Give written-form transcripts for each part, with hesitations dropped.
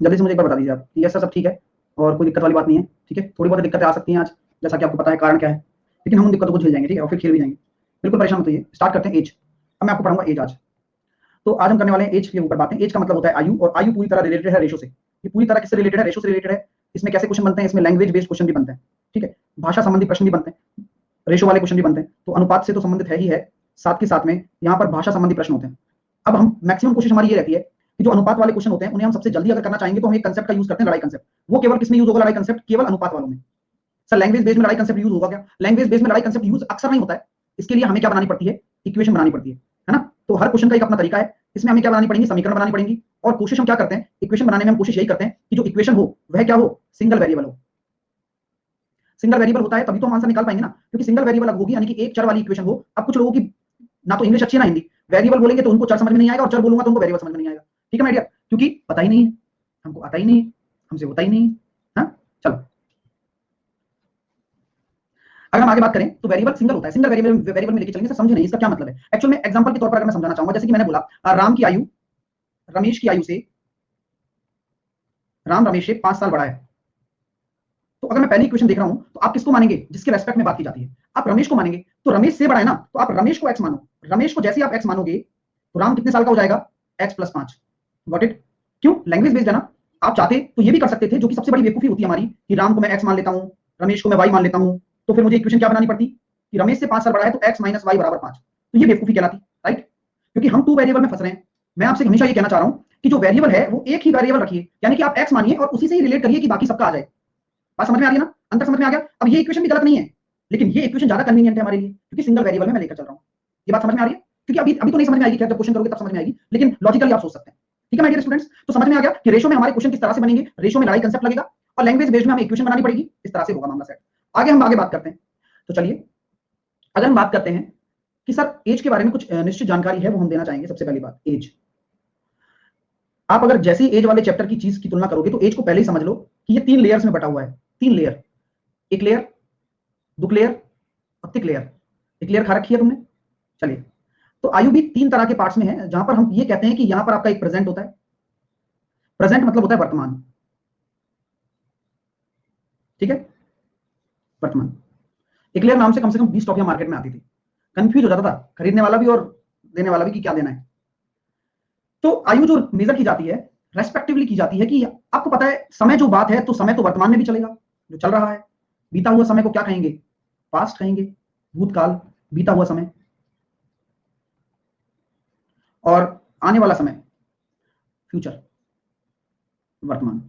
जल्दी से मुझे एक बार बता दीजिए आप। यस सर सब ठीक है और कोई दिक्कत वाली बात नहीं है, ठीक है। थोड़ी बहुत दिक्कतें आ सकती हैं आज, जैसा कि आपको पता है कारण क्या है, लेकिन हम उन दिक्कतों को झेल जाएंगे, ठीक है, और फिर खेल भी जाएंगे। बिल्कुल परेशान मत होइए। स्टार्ट करते हैं एज। अब मैं आपको पढ़ाऊंगा एज आज। तो आज हम करने वाले हैं एज के ऊपर बातें। एज का मतलब होता है आयु, और आयु पूरी तरह रिलेटेड है रेशो से। ये पूरी तरह किससे रिलेटेड है? रेशो से रिलेटेड है। इसमें कैसे क्वेश्चन बनते हैं? इसमें लैंग्वेज बेस्ड क्वेश्चन भी बनते हैं, ठीक है। भाषा संबंधी प्रश्न भी बनते हैं, रेशो वाले क्वेश्चन भी बनते हैं। तो अनुपात से तो संबंधित है ही है, साथ के साथ में यहाँ पर भाषा संबंधी प्रश्न होते हैं। अब हम मैक्सिमम कोशिश हमारी ये रहती है कि जो अनुपात वाले क्वेश्चन होते हैं उन्हें हम सबसे जल्दी अगर करना चाहेंगे तो हम एक कंसेप्ट का यूज करते हैं, लड़ाई कंसेप्ट। वो केवल किसमें यूज होगा लड़ाई कंसेप्ट? केवल अनुपात वालों में। सर लैंग्वेज बेस में लड़ाई कंसेप्ट यूज होगा क्या? लैंग्वेज बेस में लड़ाई कंसेप्ट यूज अक्सर नहीं होता है। इसके लिए हमें क्या बनानी पड़ती है? इक्वेशन बनानी पड़ती है ना। तो हर क्वेश्चन का एक अपना तरीका है। इसमें हमें क्या बनानी पड़ेगी? समीकरण बनानी पड़ेगी। और कोशिश हम क्या करते हैं इक्वेशन बनाने में? हम कोशिश यही करते हैं कि जो इक्वेशन हो वह क्या हो? सिंगल वेरिएबल हो। सिंगल वेरिएबल होता है तभी तो हम आंसर निकाल पाएंगे ना, क्योंकि सिंगल वेरिएबल होगी यानी कि एक चर वाली इक्वेशन हो। अब कुछ लोगों की ना तो इंग्लिश अच्छी है ना हिंदी, वेरिएबल बोलेंगे तो उनको चर समझ में नहीं आएगा, और चर बोलूंगा तो उनको वेरिएबल समझ में नहीं आएगा। ठीक है माय डियर, क्योंकि पता ही नहीं है, हमको आता ही नहीं है, हमसे होता ही नहीं है। हाँ चलो, अगर हम आगे बात करें तो वेरिएबल सिंगल होता है। सिंगल वेरिएबल में लेके चलेंगे। सर समझे नहीं इसका क्या मतलब है? एक्चुअल में एग्जांपल के तौर पर अगर मैं समझाना चाहूंगा, जैसे कि मैंने बोला राम की आयु रमेश की आयु से, राम रमेश से 5 साल बड़ा है। तो अगर मैं पहली इक्वेशन देख रहा हूं तो आप किसको मानेंगे? जिसके रेस्पेक्ट में बात की जाती है आप रमेश को मानेंगे। तो रमेश से बड़ा है ना, तो आप रमेश को एक्स मानो। रमेश को जैसे आप एक्स मानोगे तो राम कितने साल का हो जाएगा? X plus 5। Got it? क्यों? लैंग्वेज बेस्ड है ना। आप चाहते तो ये भी कर सकते थे, जो कि सबसे बड़ी बेवकूफी होती है हमारी, कि राम को मैं एक्स मान लेता हूं, रमेश को मैं वाई मान लेता हूं। तो फिर मुझे इक्वेशन क्या बनानी पड़ती कि रमेश से 5 साल बड़ा है तो एक्स माइनस वाई बराबर 5। तो ये बेवकूफी कहलाती, राइट? क्योंकि हम 2 वेरिएबल में फंस रहे हैं। मैं आपसे हमेशा ये कहना चाह रहा हूं कि जो वेरिएबल है वो एक ही वेरिएबल रखिए, यानी कि आप एक्स मानिए और उसी से ही रिलेट करिए कि बाकी सबका आ जाए। बात समझ में आ रही है ना? अंतर समझ में आ गया? अब ये इक्वेशन भी गलत नहीं है, लेकिन ये इक्वेशन ज्यादा कन्वीनियंट है हमारे लिए, क्योंकि सिंगल वेरिएबल में मैं लेकर चल रहा हूं। ये बात समझ में आ रही है? क्योंकि अभी अभी तो नहीं समझ में आएगी, क्या जब क्वेश्चन करोगे तब समझ में आएगी, लेकिन लॉजिकली आप सोच सकते हैं। ठीक है माय डियर स्टूडेंट्स, तो समझ में आ गया कि रेशो में हमारे क्वेश्चन किस तरह से बनेंगे। रेशो में लड़ाई कंसेप्ट लगेगा और लैंग्वेज बेस्ड में हमें इक्वेशन बनानी पड़ेगी। इस तरह से होगा मामला सेट। आगे हम आगे बात करते हैं। तो चलिए, अगर हम बात करते हैं कि सर एज के बारे में कुछ निश्चित जानकारी है, वो हम देना चाहेंगे। सबसे पहली बात एज। आप अगर जैसे ही एज वाले चैप्टर की चीज की तुलना करोगे तो एज को पहले ही समझ लो कि ये 3 लेयर्स में बटा हुआ है। 3 लेयर, एक लेयर, दो लेयर और तिक लेयर। एक लेयर खा रखी है तुमने। चलिए, तो आयु भी 3 तरह के पार्ट्स में है, जहां पर हम ये कहते हैं कि यहां पर आपका एक प्रेजेंट होता है। प्रेजेंट मतलब होता है वर्तमान, ठीक है, वर्तमान। एक लेयर नाम से कम 20 टॉफियां मार्केट में आती थी। कंफ्यूज हो जाता था खरीदने वाला भी और देने वाला भी कि क्या देना है। तो आयु जो मेजर की जाती है, रेस्पेक्टिवली की जाती है, कि आपको पता है समय जो बात है, तो समय तो वर्तमान में भी चलेगा, जो चल रहा है। बीता हुआ समय को क्या कहेंगे? पास्ट कहेंगे, भूतकाल, बीता हुआ समय। और आने वाला समय फ्यूचर, वर्तमान।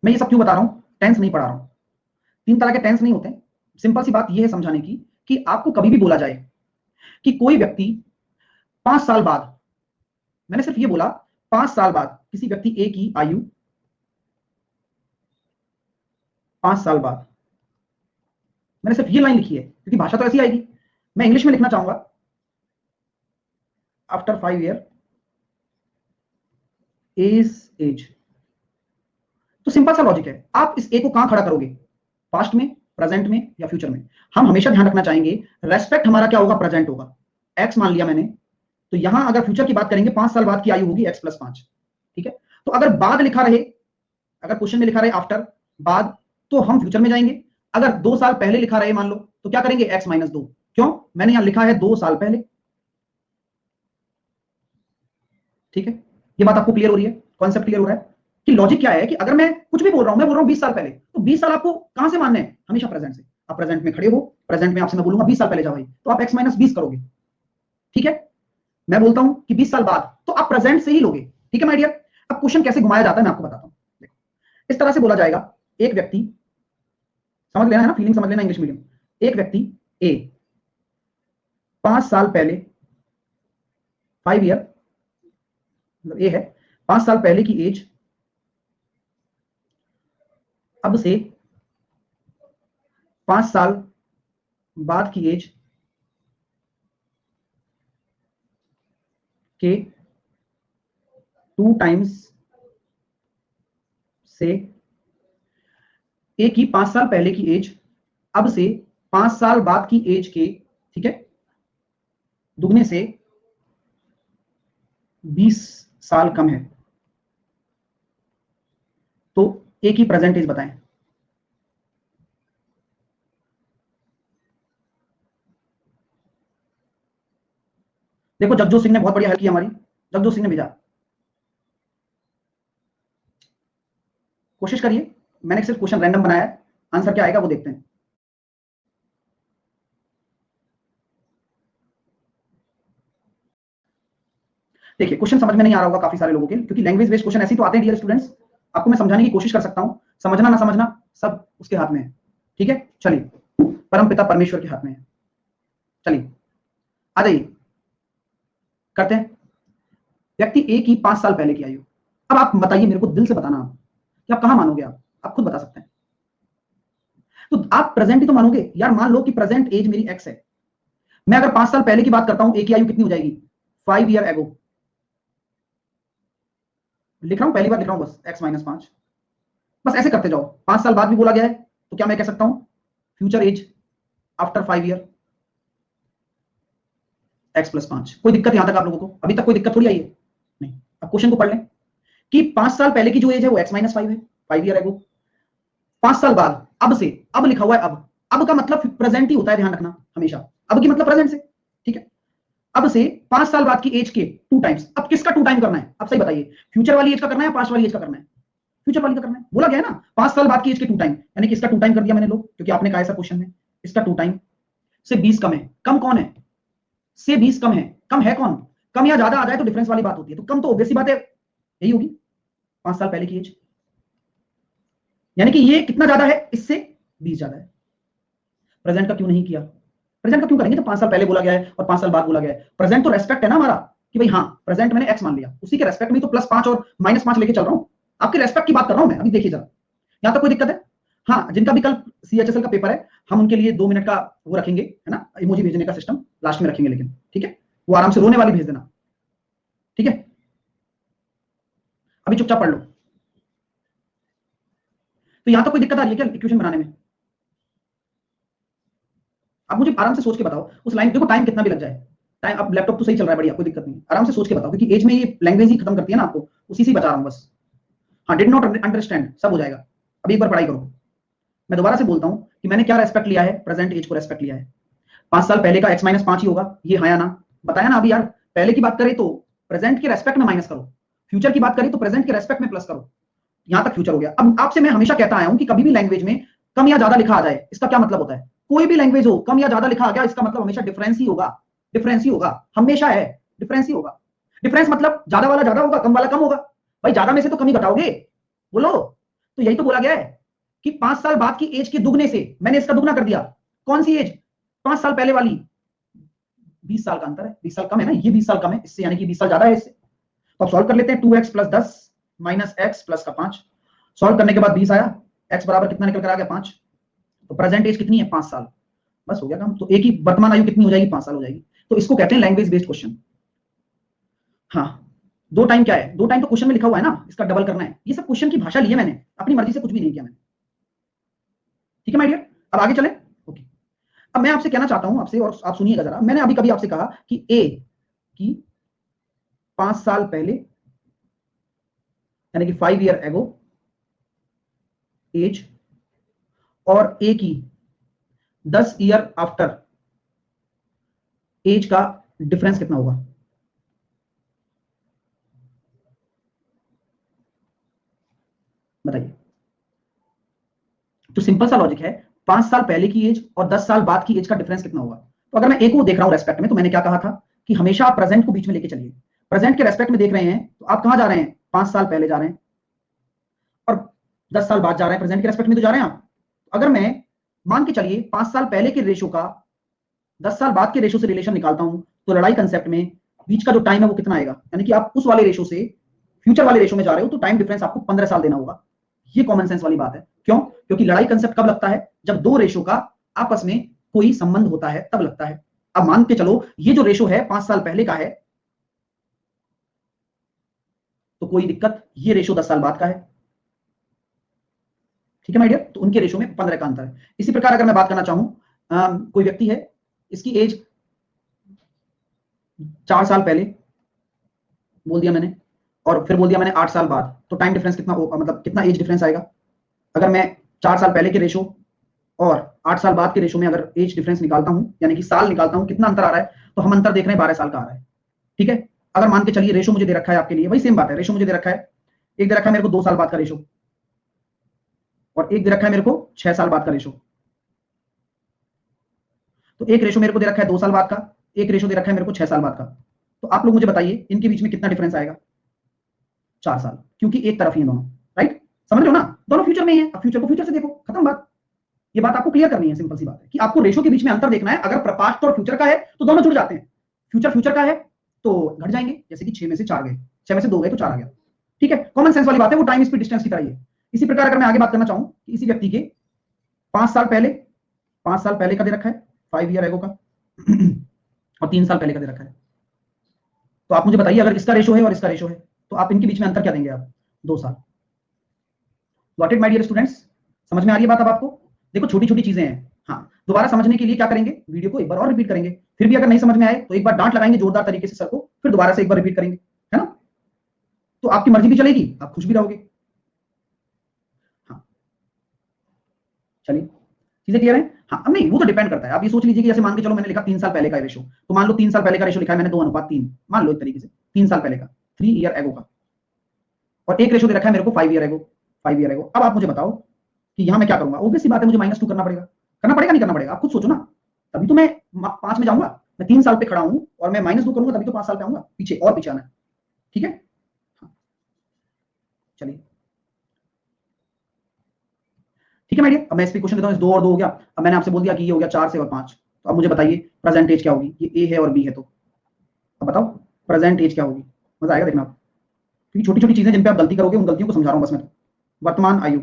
मैं ये सब क्यों बता रहा हूं? टेंस नहीं पढ़ा रहा हूं। 3 तरह के टेंस नहीं होते। सिंपल सी बात यह है समझाने की कि आपको कभी भी बोला जाए कि कोई व्यक्ति 5 साल बाद, मैंने सिर्फ ये बोला 5 साल बाद किसी व्यक्ति ए की आयु 5 साल बाद, मैंने सिर्फ ये लाइन लिखी है क्योंकि भाषा तो ऐसी आएगी। मैं इंग्लिश में लिखना चाहूंगा आफ्टर 5 ईयर इज एज। तो सिंपल सा लॉजिक है। आप इस ए को कहां खड़ा करोगे? पास्ट में, प्रेजेंट में या फ्यूचर में? हम हमेशा ध्यान रखना चाहेंगे रेस्पेक्ट हमारा क्या होगा? प्रेजेंट होगा। एक्स मान लिया मैंने, तो यहां अगर फ्यूचर की बात करेंगे 5 साल बाद की आयु होगी एक्स प्लस 5। ठीक है, तो अगर बाद लिखा रहे, अगर क्वेश्चन में लिखा रहे आफ्टर, बाद, तो हम फ्यूचर में जाएंगे। अगर 2 साल पहले लिखा रहे मान लो, तो क्या करेंगे? X minus 2। क्यों? मैंने यहां लिखा है 2 साल पहले। ठीक है, ये बात आपको क्लियर हो रही है? कॉन्सेप्ट क्लियर हो रहा है कि लॉजिक क्या है? कि अगर मैं कुछ भी बोल रहा हूं, मैं बोल रहा हूं 20 साल पहले, तो 20 साल आपको कहां से मानने हैं? हमेशा प्रेजेंट से। आप प्रेजेंट में खड़े हो, प्रेजेंट में आपसे मैं बोलूंगा 20 साल पहले जाओ भाई, तो आप एक्स माइनस 20 करोगे। ठीक है, मैं बोलता हूं कि 20 साल बाद, तो आप प्रेजेंट से ही लोगे। ठीक है माय डियर। अब क्वेश्चन कैसे घुमाया जाता है मैं आपको बताता हूं। देखो, इस तरह से बोला जाएगा, एक व्यक्ति, समझ लेना है ना, फीलिंग समझ लेना, इंग्लिश मीडियम। एक व्यक्ति ए 5 साल पहले, 5 ईयर, मतलब ए है 5 साल पहले की एज अब से 5 साल बाद की एज के 2 टाइम्स से, ए की 5 साल पहले की एज अब से 5 साल बाद की एज के, ठीक है, दुगने से 20 साल कम है। तो ए की प्रेजेंट एज बताएं। देखो जगजोत सिंह ने बहुत बढ़िया हेल्प की हमारी, जगजोत सिंह ने भेजा। कोशिश करिए, मैंने सिर्फ क्वेश्चन रैंडम बनाया है, आंसर क्या आएगा वो देखते हैं। देखिए क्वेश्चन समझ में नहीं आ रहा होगा काफी सारे लोगों के, क्योंकि लैंग्वेज बेस्ड क्वेश्चन ऐसे ही तो आते हैं डियर स्टूडेंट्स। आपको मैं समझाने की कोशिश कर सकता हूं, समझना ना समझना सब उसके हाथ में है। ठीक है, चलिए, परम पिता परमेश्वर के हाथ में है। चलिए आ जाइए, करते हैं। व्यक्ति ए की 5 साल पहले की आयु। अब आप बताइए मेरे को, दिल से बताना आप कि आप कहां मानोगे, आप खुद बता सकते हैं। तो आप प्रेजेंट ही तो मानोगे यार। मान लो कि प्रेजेंट एज मेरी एक्स है, मैं अगर 5 साल पहले की बात करता हूं, ए की आयु कितनी हो जाएगी? 5 ईयर एगो। लिख रहा हूं, पहली बार लिख रहा हूं बस, x माइनस 5। बस ऐसे करते जाओ। 5 साल बाद भी बोला गया है, तो क्या मैं कह सकता हूं future age after 5 year x plus 5। कोई दिक्कत यहां तक आप लोगों को? अभी तक कोई दिक्कत थोड़ी आई है? नहीं। अब क्वेश्चन को पढ़ लें कि 5 साल पहले की जो एज है वो x माइनस 5 है, 5 ईयर एगो। 5 साल बाद, अब से, अब लिखा हुआ है अब का मतलब प्रेजेंट ही होता है, ध्यान रखना हमेशा। अब की मतलब प्रेजेंट से, ठीक है। अब से 5 साल बाद की एज के 2 टाइम्स। अब किसका 2 टाइम करना है? अब सही बताइए, फ्यूचर वाली एज का करना है या पास्ट वाली एज का करना है? फ्यूचर वाली का करना है। बोला गया है ना 5 साल बाद की एज के 2 टाइम, यानी कि इसका 2 टाइम कर दिया मैंने लोग, क्योंकि आपने कहा ऐसा क्वेश्चन में इसका 2 टाइम से 20 कम है। कम कौन है? से 20 कम है। कम है कौन? कम या ज्यादा आ जाए तो डिफरेंस वाली बात होती है, तो कम तो ऑब्वियस सी बात है यही होगी, 5 साल पहले की एज। यानी कि ये कितना ज्यादा है? इससे 20 ज्यादा है। प्रेजेंट का क्यों नहीं किया? प्रेजेंट का क्यों करेंगे जब 5 साल पहले बोला गया है और 5 साल बाद बोला गया है? प्रेजेंट तो रेस्पेक्ट है ना हमारा, कि भाई हाँ प्रेजेंट मैंने एक्स मान लिया, उसी के रेस्पेक्ट में तो +5 और -5 लेके चल रहा हूं। आपके रेस्पेक्ट की बात कर रहा हूं मैं। अभी देखिए जरा, यहां तक कोई दिक्कत है? हाँ, जिनका भी कल CHSL का पेपर है, हम उनके लिए 2 मिनट का वो रखेंगे, है ना, इमोजी भेजने का सिस्टम लास्ट में रखेंगे, लेकिन ठीक है, वो आराम से रोने वाली भेज देना, ठीक है। अभी चुपचाप पढ़ लो। तो यहां तक कोई दिक्कत आ रही है क्या इक्वेशन बनाने में? आप मुझे आराम से सोच के बताओ उस लाइन, देखो टाइम कितना भी लग जाए, टाइम, अब लैपटॉप तो सही चल रहा है, बढ़िया, कोई दिक्कत नहीं, आराम से सोच के बताओ, क्योंकि एज में ये लैंग्वेज ही खत्म करती है ना आपको, उसी से बचा रहा हूं बस। हाँ, डिड नॉट अंडरस्टैंड सब हो जाएगा। अभी एक बार पढ़ाई करो। मैं दोबारा से बोलता हूं कि मैंने क्या रेस्पेक्ट लिया है? प्रेजेंट एज को रेस्पेक्ट लिया है। 5 साल पहले का x माइनस 5 ही होगा, ये हाँ या ना? बताया ना अभी यार। पहले की बात करें तो प्रेजेंट के रेस्पेक्ट में माइनस करो, फ्यूचर की बात करें तो प्रेजेंट के रेस्पेक्ट में प्लस करो। यहां तक फ्यूचर हो गया। अब आपसे मैं हमेशा कहता आया हूं कि कभी भी लैंग्वेज में कम या ज्यादा लिखा आ जाए, इसका क्या मतलब होता है? कोई भी लैंग्वेज हो, कम या ज्यादा लिखा आ गया, इसका मतलब हमेशा डिफरेंस ही होगा। डिफरेंस ही होगा, हमेशा है, डिफरेंस ही होगा। डिफरेंस मतलब ज्यादा वाला ज्यादा होगा, कम वाला कम होगा। भाई ज्यादा में से तो कम ही घटाओगे, बोलो। तो यही तो बोला गया है कि 5 साल बाद की एज के दुगने से मैंने इसका दुगना कर दिया। कौन सी एज? 5 साल पहले वाली। 20 साल का अंतर है, 20 साल कम है ना, ये 20 साल कम है इससे, यानी कि 20 साल ज्यादा है इससे। तो अब सॉल्व कर लेते हैं। 2x + 10 माइनस x प्लस का 5। सॉल्व करने के बाद 20 आया, x बराबर कितना निकल कर आ गया? 5। तो प्रेजेंट एज कितनी है? 5 साल। बस हो गया काम। तो ए की वर्तमान आयु कितनी हो जाएगी? 5 साल हो जाएगी। तो इसको कहते हैं लैंग्वेज बेस्ड क्वेश्चन। हाँ, 2 टाइम क्या है? 2 टाइम तो क्वेश्चन में लिखा हुआ है ना, इसका डबल करना है। ये सब क्वेश्चन की भाषा ली है मैंने, अपनी मर्जी से कुछ भी नहीं किया मैंने। ठीक है माय डियर, अब आगे चले। ओके, अब मैं आपसे कहना चाहता हूं आपसे, और आप सुनिएगा जरा। मैंने अभी कभी आपसे कहा कि ए की 5 साल पहले, यानी कि 5 ईयर एगो एज, और ए की 10 ईयर आफ्टर एज का डिफरेंस कितना होगा? बताइए। तो सिंपल सा लॉजिक है, 5 साल पहले की एज और 10 साल बाद की एज का डिफरेंस कितना होगा? तो अगर मैं ए को देख रहा हूं रेस्पेक्ट में, तो मैंने क्या कहा था कि हमेशा आप प्रेजेंट को बीच में लेके चलिए। प्रेजेंट के रेस्पेक्ट में देख रहे हैं तो आप कहां जा रहे हैं? 5 साल पहले जा रहे हैं, और 10 साल बाद जा रहे हैं, प्रेजेंट के रेस्पेक्ट में तो जा रहे हैं आप। अगर मैं मान के चलिए 5 साल पहले के रेशो का 10 साल बाद के रेशो से रिलेशन निकालता हूं, तो लड़ाई कंसेप्ट में बीच का जो टाइम है वो कितना आएगा? यानी कि आप उस वाले रेशो से फ्यूचर वाले रेशो में जा रहे हो, तो टाइम डिफरेंस आपको 15 साल देना होगा। ये कॉमन सेंस वाली बात है। क्यों? क्योंकि लड़ाई कंसेप्ट कब लगता है? जब दो रेशो का आपस में कोई संबंध होता है, तब लगता है। अब मान के चलो ये जो रेशो है 5 साल पहले का है, तो कोई दिक्कत, ये रेशो 10 साल बाद का है। ठीक है माय डियर, तो उनके रेशो में 15 का अंतर है। इसी प्रकार अगर मैं बात करना चाहूं, कोई व्यक्ति है, इसकी एज 4 साल पहले बोल दिया मैंने, और फिर बोल दिया मैंने 8 साल बाद, तो टाइम डिफरेंस कितना मतलब कितना एज डिफरेंस आएगा? अगर मैं 4 साल पहले के रेशो और 8 साल बाद के रेशो में अगर एज डिफरेंस निकालता हूं, यानी कि साल निकालता हूं, कितना अंतर आ रहा है? तो हम अंतर देख रहे हैं 12 साल का आ रहा है। ठीक है, अगर मान के चलिए रेशो मुझे दे रखा है आपके लिए, वही सेम बात है, रेशो मुझे दे रखा है, एक दे रखा है मेरे को 2 साल बाद का रेशो और एक दे रखा है मेरे को 6 साल बाद का रेशो। तो एक रेशो मेरे को दे रखा है 2 साल बाद का, एक रेशो दे रखा है मेरे को 6 साल बाद का। तो आप लोग मुझे बताइए इनके बीच में कितना डिफरेंस आएगा? 4 साल, क्योंकि एक तरफ ही है दोनों। राइट, समझ रहे हो ना? दोनों फ्यूचर में ही है। अब फ्यूचर को फ्यूचर से देखो, खत्म बात। ये बात आपको क्लियर करनी है, सिंपल सी बात है कि आपको रेशो के बीच में अंतर देखना है। अगर पास्ट और फ्यूचर का है तो दोनों जुड़ जाते हैं, फ्यूचर फ्यूचर का है तो घट जाएंगे, जैसे कि 6 में से 4 गए, 6 में से 2 गए तो 4 आ गया। ठीक है, कॉमन सेंस वाली बात है, वो टाइम स्पीड डिस्टेंस की तरह ही है। इसी प्रकार अगर मैं आगे बात करना चाहूं कि इसी व्यक्ति के 5 साल पहले, 5 साल पहले का दे रखा है 5 ईयर एगो का और 3 साल पहले का दे रखा है, तो आप मुझे बताइए अगर इसका रेशो है और इसका रेशो है तो आप इनके बीच में अंतर क्या देंगे? आप 2 साल। Got it my dear students? समझ में आ रही है बात अब आपको? देखो छोटी छोटी चीजें हैं। हाँ, दोबारा समझने के लिए क्या करेंगे, वीडियो को एक बार और रिपीट करेंगे, फिर भी अगर नहीं समझ में आए तो एक बार डांट लगाएंगे जोरदार तरीके से सर को, फिर दोबारा से एक बार रिपीट करेंगे, है ना? तो आपकी मर्जी भी चलेगी, आप खुश भी रहोगे। हाँ, चलिए, चीजें क्लियर है? हाँ, अब नहीं, वो तो डिपेंड करता है। आप ये सोच लीजिए कि जैसे मान के चलो मैंने लिखा 3 साल पहले का रेशो, तो मान लो 3 साल पहले का रेशो लिखा है मैंने 2:3, मान लो एक तरीके से 3 साल पहले का, 3 ईयर एगो का, और एक रेशो दे रखा है मेरे को 5 ईयर एगो, 5 ईयर एगो। अब आप मुझे बताओ कि यहां मैं क्या करूंगा? ऑब्वियस सी बात है, मुझे -2 करना पड़ेगा। करना पड़ेगा नहीं करना पड़ेगा? आप खुद सोचो ना, तभी तो मैं 5 में जाऊंगा। मैं 3 साल पे खड़ा हूं और मैं -2 करूंगा तभी तो 5 साल पे आऊंगा, पीछे और पीछे आना है। ठीक है, हाँ, चलिए ठीक है माय अब मैं इस पे क्वेश्चन देता हूं। इस 2 और 2 हो गया। अब मैंने आपसे बोल दिया कि ये हो गया 4 से और 5, तो अब मुझे बताइए प्रेजेंट एज क्या होगी? ये ए है और बी है, तो अब बताओ प्रेजेंट एज क्या होगी? मजा आएगा देखना आप, क्योंकि छोटी छोटी चीजें जिन पे आप गलती करोगे उन गलतियों को समझा रहा हूं बस मैं। वर्तमान आयु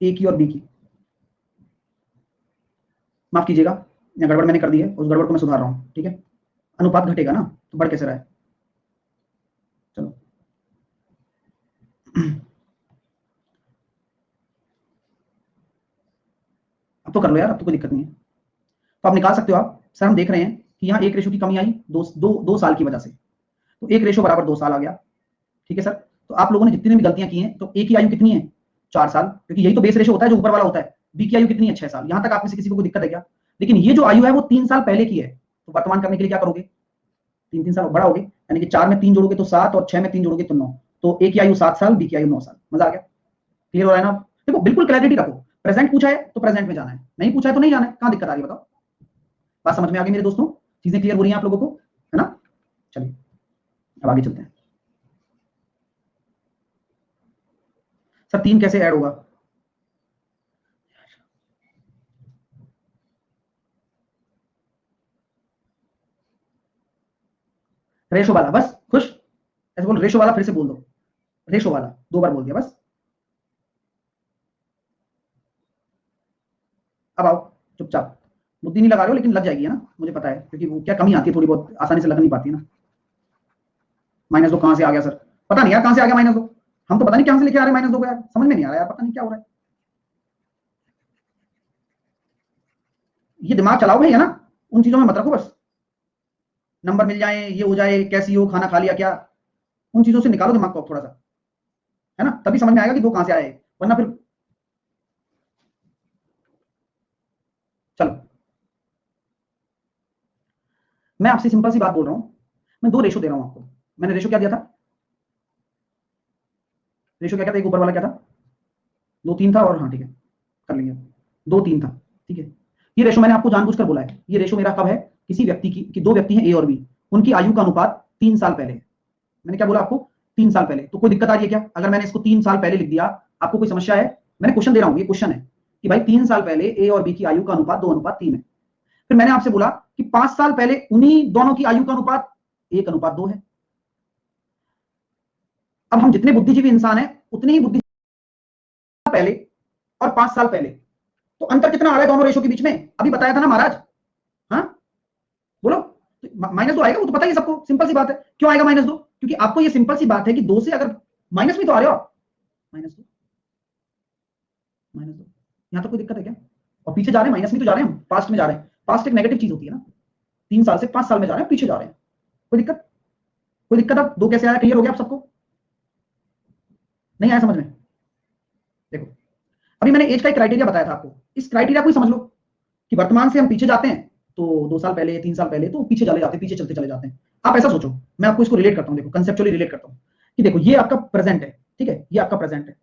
ए की और बी की, माफ कीजिएगा या गड़बड़ मैंने कर दी है, उस गड़बड़ को मैं सुधार रहा हूं। ठीक है, अनुपात घटेगा ना, तो बढ़ कैसे रहा है? चलो अब तो कर लो यार, अब तो कोई दिक्कत नहीं है। तो आप निकाल सकते हो। आप सर हम देख रहे हैं कि यहाँ एक रेशो की कमी आई 2 साल की वजह से, तो एक रेशो बराबर 2 साल आ गया। ठीक है सर, तो आप लोगों ने जितनी भी गलतियां की हैं, तो ए की आयु कितनी है? 4 साल, क्योंकि यही तो बेस रेशो होता है जो ऊपर वाला होता है। बी की आयु कितनी है? 6 साल। यहां तक आप में से किसी को कोई दिक्कत है क्या? लेकिन ये जो आयु है वो 3 साल पहले की है, तो वर्तमान करने के लिए क्या करोगे? 3 साल बढ़ाओगे, यानी कि 4 में 3 जोड़ोगे तो 7 और 6 में 3 जोड़ोगे तो 9, तो ए की आयु 7 साल, बी की आयु 9 साल। मजा आ गया? क्लियर हो रहा है ना? देखो बिल्कुल क्लैरिटी रखो, प्रेजेंट पूछा है तो प्रेजेंट में जाना है, नहीं पूछा है तो नहीं जाना है। कहां दिक्कत आ रही है बताओ? बात समझ में आ गई मेरे दोस्तों? चीजें क्लियर हो रही हैं आप लोगों को, है ना? चलिए अब आगे चलते हैं। सर 3 कैसे ऐड होगा? रेशो वाला, बस खुश? ऐसे बोल, रेशो वाला फिर से बोल दो, रेशो वाला 2 बार बोल दिया बस। अब आओ चुपचाप, बुद्धि नहीं लगा रहे हो लेकिन लग जाएगी, है ना? मुझे पता है, क्योंकि वो क्या कमी आती है थोड़ी बहुत, आसानी से लग नहीं पाती है ना। -2 कहां से आ गया सर? पता नहीं यार कहां से आ गया -2। हम तो पता नहीं कहां से लेके आ रहे हैं -2 को यार, समझ में नहीं आ रहा यार, पता नहीं क्या हो रहा है। ये दिमाग चलाओ भाई, है ना? उन चीजों में मत रखो बस, नंबर मिल जाए, ये हो जाए, कैसी हो, खाना खा लिया क्या, उन चीजों से निकालो दिमाग को थोड़ा सा, है ना? तभी समझ में आएगा कि 2 कहां से आए, वरना फिर चलो मैं आपसे सिंपल सी बात बोल रहा हूं। मैं 2 रेशो दे रहा हूं आपको। मैंने रेशो क्या दिया था? रेशो क्या क्या था? एक ऊपर वाला क्या था? 2 3 था, और हाँ ठीक है कर लेंगे, 2 3 था। ठीक है, ये रेशो मैंने आपको जानबूझकर बोला है। ये रेशो मेरा कब है? किसी व्यक्ति की, कि 2 व्यक्ति हैं ए और बी, उनकी आयु का अनुपात 3 साल पहले है। मैंने क्या बोला आपको? 3 साल पहले। तो कोई दिक्कत आ रही है क्या अगर मैंने इसको 3 साल पहले लिख दिया? आपको कोई समस्या है? मैंने क्वेश्चन दे रहा हूं, ये क्वेश्चन है कि भाई 3 साल पहले ए और बी की आयु का अनुपात 2:3 है। फिर मैंने आपसे बोला कि 5 साल पहले उन्हीं दोनों की आयु का अनुपात 1:2 है। अब हम जितने बुद्धिजीवी इंसान हैं उतने ही बुद्धि पहले और 5 साल पहले, तो अंतर कितना आ रहा है दोनों रेशो के बीच में? अभी बताया था ना महाराज। हाँ बोलो, -2 आएगा, वो तो पता ही सबको, सिंपल सी बात है। क्यों आएगा -2? क्योंकि आपको ये सिंपल सी बात है कि 2 से अगर माइनस में तो आ रहे हो आप, -2 -2, यहां तक कोई दिक्कत है क्या? और पीछे जा रहे हैं, माइनस में तो जा रहे हैं, हम पास्ट में जा रहे हैं। पास्ट एक नेगेटिव चीज होती है ना, 3 साल से 5 साल में जा रहे हैं, पीछे जा रहे हैं, कोई दिक्कत? कोई दिक्कत? अब दो कैसे आया, क्लियर हो गया आप सबको? नहीं आया समझ में? देखो अभी मैंने एज का एक क्राइटेरिया बताया था आपको, इस क्राइटेरिया को ही समझ लो कि वर्तमान से हम पीछे जाते हैं तो 2 साल पहले 3 साल पहले तो पीछे चले जाते हैं, पीछे चलते चले जाते हैं। आप ऐसा सोचो, मैं आपको इसको रिलेट करता हूं, देखो कंसेप्चुअली रिलेट करता हूं कि देखो ये आपका प्रेजेंट है, ठीक है, ये आपका प्रेजेंट है।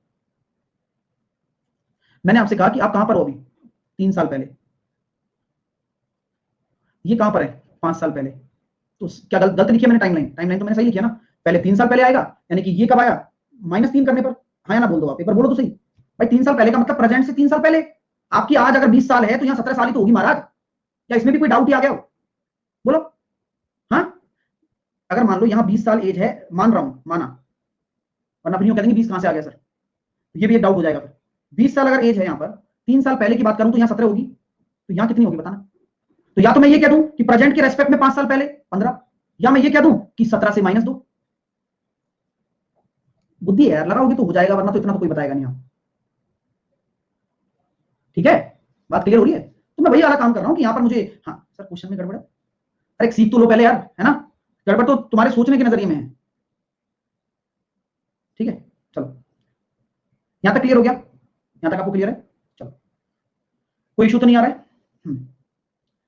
मैंने आपसे कहा कि आप कहां पर हो अभी 3 साल पहले, ये कहां पर है 5 साल पहले। तो क्या गलत लिखी है मैंने टाइमलाइन? टाइमलाइन तो मैंने सही लिखी है ना, पहले 3 साल पहले आएगा, यानी कि ये कब आया -3 करने पर, हाँ या ना बोल दो, आप एक बार बोलो तो सही भाई। 3 साल पहले का मतलब प्रेजेंट से 3 साल पहले। आपकी आज अगर 20 साल है तो यहाँ 17 साल ही तो होगी महाराज, क्या इसमें भी कोई डाउट ही आ गया हो? बोलो हाँ। अगर मान लो यहाँ 20 साल एज है, मान रहा हूं, माना, वरना फिर यूं कह देंगे 20 कहां से आ गया सर, तो ये भी एक डाउट हो जाएगा फिर। 20 साल अगर एज है यहाँ पर, 3 साल पहले की बात करूं तो यहाँ 17 होगी, तो यहाँ कितनी होगी बताना? तो या तो मैं ये कह दूं कि प्रेजेंट के रेस्पेक्ट में 5 साल पहले 15, या मैं ये कह दूं कि 17 से -2। बुद्धि है यार, लगाओगे तो हो जाएगा, वरना तो इतना तो कोई बताएगा नहीं आप। ठीक है, बात क्लियर हो रही है? तो मैं वही वाला काम कर रहा हूं कि यहाँ पर मुझे, हाँ सर क्वेश्चन में गड़बड़ है, अरे सीख तो लो पहले यार, है ना? गड़बड़ तो तुम्हारे सोचने के नजरिए में है। ठीक है चलो, यहां तक क्लियर हो गया? यहां तक आपको क्लियर है? चलो, कोई इशू तो नहीं आ रहा है?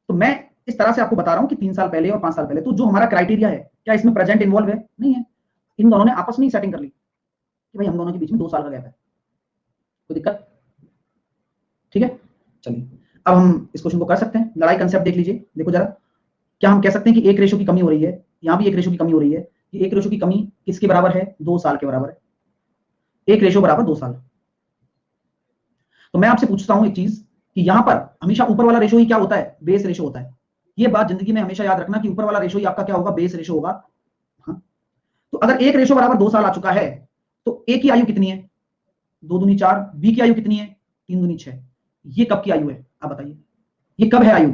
तो मैं इस तरह से आपको बता रहा हूं कि 3 साल पहले और 5 साल पहले, तो जो हमारा क्राइटेरिया है, क्या इसमें प्रेजेंट इन्वॉल्व है? नहीं है। इन दोनों ने आपस में ही सेटिंग कर ली कि भाई हम दोनों के बीच में 2 साल का गैप है, कोई दिक्कत? ठीक है चलिए, अब हम इस क्वेश्चन को कर सकते हैं। लड़ाई कंसेप्ट देख लीजिए, देखो जरा, क्या हम कह सकते हैं कि एक रेशो की कमी हो रही है, यहां भी एक रेशो की कमी हो रही है, ये एक रेशो की कमी किसके बराबर है? 2 साल के बराबर है, एक रेशो बराबर 2 साल। तो मैं आपसे पूछता हूं एक चीज कि यहां पर हमेशा ऊपर वाला रेशो ही क्या होता है? बेस रेशो होता है। ये बात जिंदगी में हमेशा याद रखना कि ऊपर वाला रेशो ही आपका क्या होगा? बेस रेशो होगा। हाँ? तो अगर एक रेशो बराबर 2 साल आ चुका है, तो ए की आयु कितनी है? 2 दूनी 4, बी की आयु कितनी है? 3 दूनी 6। ये कब की आयु है आप बताइए? ये कब है आयु?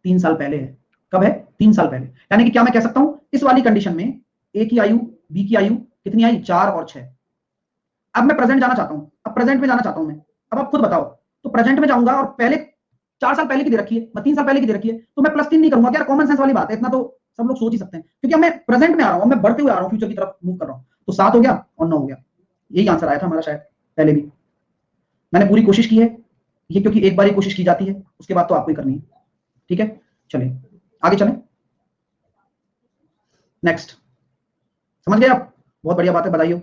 3 साल पहले है। कब है? 3 साल पहले। यानी कि क्या मैं कह सकता हूं इस वाली कंडीशन में ए की आयु, बी की आयु कितनी आई? 4 और 6। अब मैं प्रेजेंट जाना चाहता हूं, अब प्रेजेंट में जाना चाहता हूं मैं, अब आप खुद बताओ। तो प्रेजेंट में जाऊंगा और पहले 4 साल पहले की दे रखी है, 3 साल पहले की दे रखी है, तो मैं +3 नहीं करूंगा? क्या कॉमन सेंस वाली बात है, इतना तो सब लोग सोच ही सकते हैं, क्योंकि अब मैं प्रेजेंट में आ रहा हूं, मैं बढ़ते हुए आ रहा हूं, फ्यूचर की तरफ मूव कर रहा हूं। तो 7 हो गया और 9 हो गया, यही आंसर आया था हमारा शायद पहले भी। मैंने पूरी कोशिश की है ये, क्योंकि एक बार ही कोशिश की जाती है, उसके बाद तो आपको ही करनी है। ठीक है चलिए आगे चलें। नेक्स्ट, समझ गए आप? बहुत बढ़िया बात है, बधाई हो।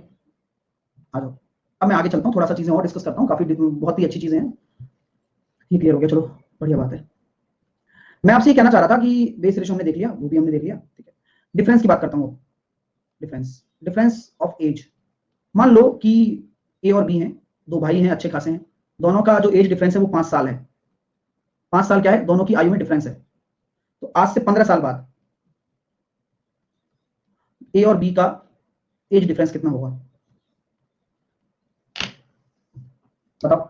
आ जाओ, अब मैं आगे चलता हूँ, थोड़ा सा चीजें और डिस्कस करता हूँ, काफी बहुत ही अच्छी चीजें हैं। ये क्लियर हो गया, चलो बढ़िया बात है। मैं आपसे ये कहना चाह रहा था कि बेस रेशो हमने देख लिया, वो भी हमने देख लिया, ठीक है। डिफरेंस की बात करता हूँ। Difference, difference of age. मान लो कि ए और बी हैं, दो भाई हैं, अच्छे खासे हैं, दोनों का जो एज डिफरेंस है वो 5 साल है। 5 साल क्या है? दोनों की आयु में डिफरेंस है। तो आज से 15 साल बाद ए और बी का एज डिफरेंस कितना होगा बताओ?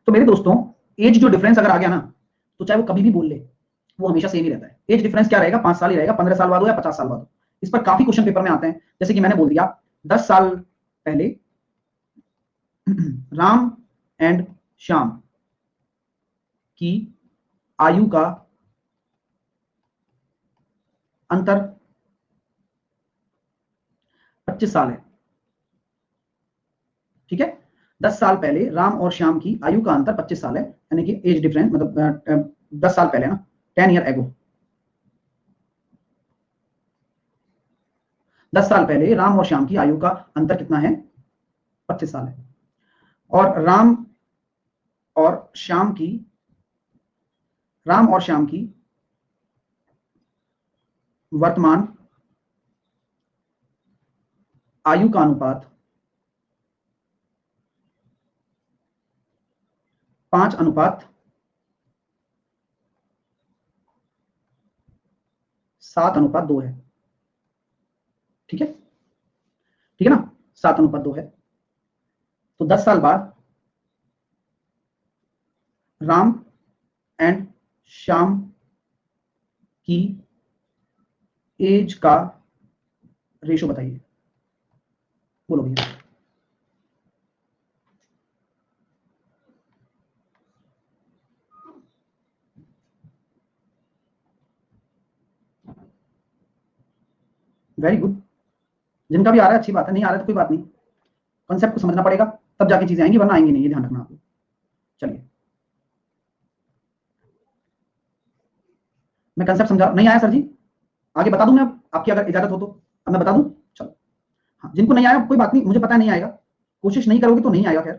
तो मेरे दोस्तों, एज जो डिफरेंस अगर आ गया ना, तो चाहे वो कभी भी बोल ले, वो हमेशा सेम ही रहता है। एज डिफरेंस क्या रहेगा? 5 साल ही रहेगा, 15 साल बाद हो या 50 साल बाद हो। इस पर काफी क्वेश्चन पेपर में आते हैं, जैसे कि मैंने बोल दिया 10 साल पहले राम एंड श्याम की आयु का अंतर 25 साल है। ठीक है, 10 साल पहले राम और श्याम की आयु का अंतर 25 साल है, यानी कि एज डिफरेंस मतलब 10 साल पहले ना, 10 ईयर एगो। 10 साल पहले राम और श्याम की आयु का अंतर कितना है? 25 साल है। और और श्याम की राम और श्याम की वर्तमान आयु का अनुपात 5:7:2 है। ठीक है, ठीक है ना, 7:2 है। तो 10 साल बाद राम एंड श्याम की एज का रेशो बताइए, बोलो भैया। Very good. जिनका भी आ रहा है अच्छी बात है, नहीं आ रहा है तो कोई बात नहीं, कॉन्सेप्ट को समझना पड़ेगा तब जाके चीजें आएंगी, वरना आएंगी नहीं, ये ध्यान रखना आपको। चलिए मैं कंसेप्ट समझा, नहीं आया सर जी? आगे बता दूं मैं, अब आपकी अगर इजाजत हो तो अब मैं बता दूं। चलो हाँ, जिनको नहीं आया कोई बात नहीं, मुझे पता नहीं आएगा, कोशिश नहीं करोगे तो नहीं आएगा खैर,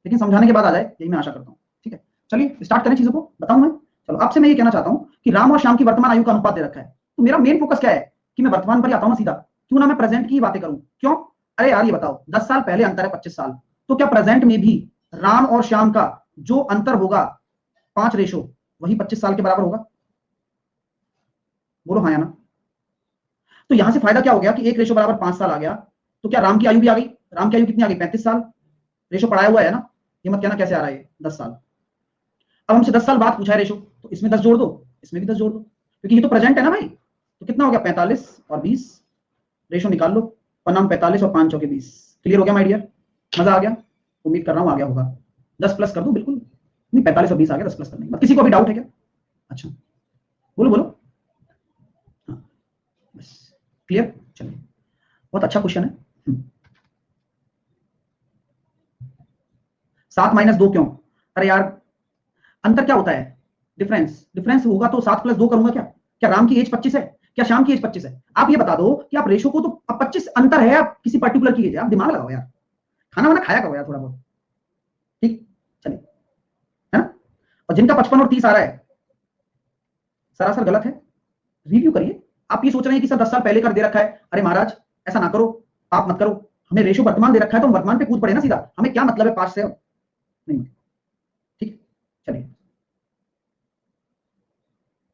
लेकिन समझाने के बाद आ जाए यही मैं आशा करता हूँ। ठीक है चलिए स्टार्ट करें चीजों को, बताऊं मैं। चलो आपसे मैं ये कहना चाहता हूँ कि राम और श्याम की वर्तमान आयु का अनुपात दे रखा है, तो मेरा मेन फोकस क्या है कि मैं वर्तमान पर ही आता हूँ ना सीधा, क्यों ना मैं प्रेजेंट की बातें करूं, क्यों? अरे यार ये बताओ 10 साल पहले अंतर है 25 साल, तो क्या प्रेजेंट में भी राम और श्याम का जो अंतर होगा 5 वही 25 साल के बराबर होगा? बोलो हाँ या ना। तो यहां से फायदा क्या हो गया कि 1 बराबर 5 साल आ गया, तो क्या राम की आयु भी आ गई? राम की आयु कितनी आ गई? 35 साल। रेशो पढ़ाया हुआ है ना, ये मत कहना कैसे आ रहा है 10 साल। अब हमसे 10 साल बाद पूछा है रेशो, तो इसमें 10 जोड़ दो, इसमें भी 10 जोड़ दो, क्योंकि ये तो प्रेजेंट है ना भाई। तो कितना हो गया? 45 और 20, रेशो निकाल लो, और नाम 45 और 5 चौके 20। क्लियर हो गया माय डियर? मजा आ गया? उम्मीद कर रहा हूं आ गया होगा। 10 प्लस कर दो, बिल्कुल नहीं 45 और 20 आ गया, 10 प्लस करने के बाद। किसी को भी डाउट है क्या? अच्छा बोलो बोलो। हाँ बस क्लियर। चलिए बहुत अच्छा क्वेश्चन है। 7 - 2 क्यों? अरे यार अंतर क्या होता है? डिफरेंस, डिफरेंस होगा तो 7 + 2 करूंगा क्या? क्या राम की एज 25 है? क्या श्याम की एज 25 है? आप ये बता दो कि आप रेशो को, तो अब 25 अंतर है, आप किसी पर्टिकुलर की एज है, आप दिमाग लगाओ यार, खाना वाना खाया करो यार थोड़ा बहुत। ठीक चलिए, है ना? और जिनका 55 और 30 आ रहा है सरासर गलत है, रिव्यू करिए। आप ये सोच रहे हैं कि सर 10 साल पहले कर दे रखा है, अरे महाराज ऐसा ना करो, आप मत करो, हमें रेशो वर्तमान दे रखा है तो हम वर्तमान पे कूद पड़े ना सीधा, हमें क्या मतलब है 5 से? नहीं, ठीक है चलिए,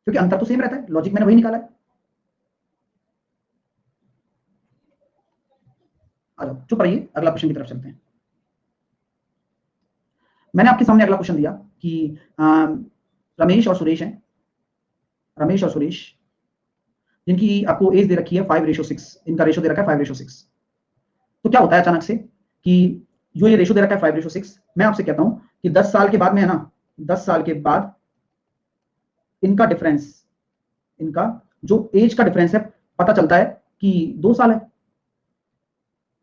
क्योंकि अंतर तो सेम रहता है, लॉजिक मैंने वही निकाला है। आ जाओ चुप रहिए, अगला क्वेश्चन की तरफ चलते हैं। मैंने आपके सामने अगला क्वेश्चन दिया कि रमेश और सुरेश हैं, रमेश और सुरेश जिनकी आपको एज दे रखी है 5:6, इनका रेशो दे रखा है 5:6। तो क्या होता है अचानक से कि जो ये रेशो दे रखा है 5:6, मैं आपसे कहता हूं कि 10 साल के बाद में है ना, 10 साल के बाद इनका डिफरेंस, इनका जो एज का डिफरेंस है, पता चलता है कि 2 साल है।